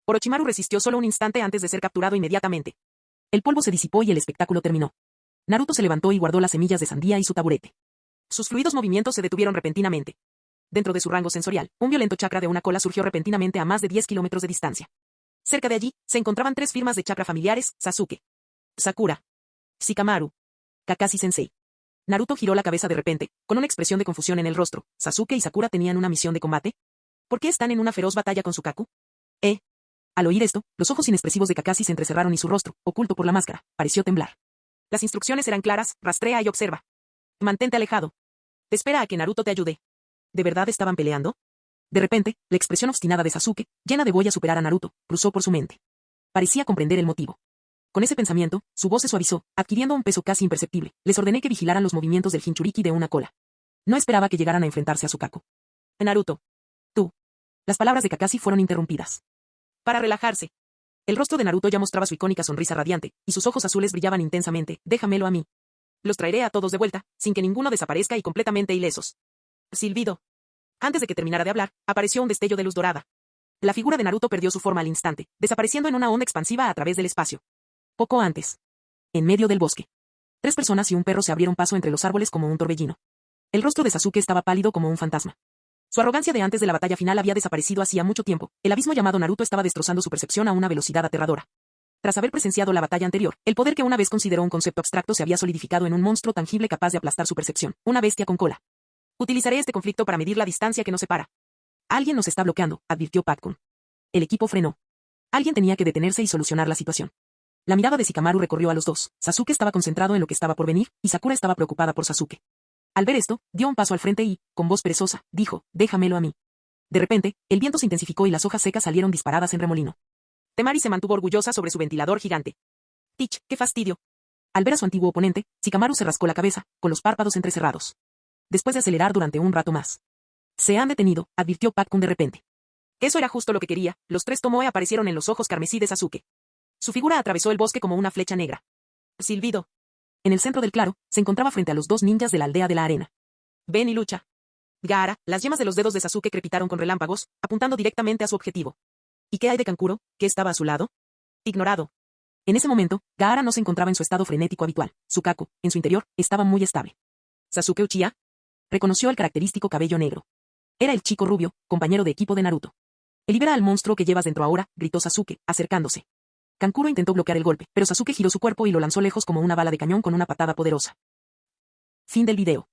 Orochimaru resistió solo un instante antes de ser capturado inmediatamente. El polvo se disipó y el espectáculo terminó. Naruto se levantó y guardó las semillas de sandía y su taburete. Sus fluidos movimientos se detuvieron repentinamente. Dentro de su rango sensorial, un violento chakra de una cola surgió repentinamente a más de 10 kilómetros de distancia. Cerca de allí, se encontraban 3 firmas de chakra familiares: Sasuke, Sakura, Shikamaru, Kakashi-sensei. Naruto giró la cabeza de repente, con una expresión de confusión en el rostro. ¿Sasuke y Sakura tenían una misión de combate? ¿Por qué están en una feroz batalla con Sukaku? Al oír esto, los ojos inexpresivos de Kakashi se entrecerraron y su rostro, oculto por la máscara, pareció temblar. Las instrucciones eran claras: rastrea y observa. Mantente alejado. Espera a que Naruto te ayude. ¿De verdad estaban peleando? De repente, la expresión obstinada de Sasuke, llena de voy a superar a Naruto, cruzó por su mente. Parecía comprender el motivo. Con ese pensamiento, su voz se suavizó, adquiriendo un peso casi imperceptible. Les ordené que vigilaran los movimientos del Jinchuriki de una cola. No esperaba que llegaran a enfrentarse a Sukaku. Naruto. Tú. Las palabras de Kakashi fueron interrumpidas. Para relajarse. El rostro de Naruto ya mostraba su icónica sonrisa radiante, y sus ojos azules brillaban intensamente. Déjamelo a mí. Los traeré a todos de vuelta, sin que ninguno desaparezca y completamente ilesos. Silbido. Antes de que terminara de hablar, apareció un destello de luz dorada. La figura de Naruto perdió su forma al instante, desapareciendo en una onda expansiva a través del espacio. Poco antes. En medio del bosque. 3 personas y un perro se abrieron paso entre los árboles como un torbellino. El rostro de Sasuke estaba pálido como un fantasma. Su arrogancia de antes de la batalla final había desaparecido hacía mucho tiempo. El abismo llamado Naruto estaba destrozando su percepción a una velocidad aterradora. Tras haber presenciado la batalla anterior, el poder que una vez consideró un concepto abstracto se había solidificado en un monstruo tangible capaz de aplastar su percepción, una bestia con cola. Utilizaré este conflicto para medir la distancia que nos separa. Alguien nos está bloqueando, advirtió Patkun. El equipo frenó. Alguien tenía que detenerse y solucionar la situación. La mirada de Shikamaru recorrió a los dos. Sasuke estaba concentrado en lo que estaba por venir, y Sakura estaba preocupada por Sasuke. Al ver esto, dio un paso al frente y, con voz perezosa, dijo: déjamelo a mí. De repente, el viento se intensificó y las hojas secas salieron disparadas en remolino. Temari se mantuvo orgullosa sobre su ventilador gigante. Teach, qué fastidio. Al ver a su antiguo oponente, Shikamaru se rascó la cabeza, con los párpados entrecerrados. Después de acelerar durante un rato más. Se han detenido, advirtió Patkun de repente. Eso era justo lo que quería. Los 3 Tomoe aparecieron en los ojos carmesí de Sasuke. Su figura atravesó el bosque como una flecha negra. Silbido. En el centro del claro, se encontraba frente a los 2 ninjas de la aldea de la arena. Ven y lucha. Gaara, las yemas de los dedos de Sasuke crepitaron con relámpagos, apuntando directamente a su objetivo. ¿Y qué hay de Kankuro, que estaba a su lado? Ignorado. En ese momento, Gaara no se encontraba en su estado frenético habitual. Sukaku, en su interior, estaba muy estable. ¿Sasuke Uchiha? Reconoció el característico cabello negro. Era el chico rubio, compañero de equipo de Naruto. Libera al monstruo que llevas dentro ahora, gritó Sasuke, acercándose. Kankuro intentó bloquear el golpe, pero Sasuke giró su cuerpo y lo lanzó lejos como una bala de cañón con una patada poderosa. Fin del video.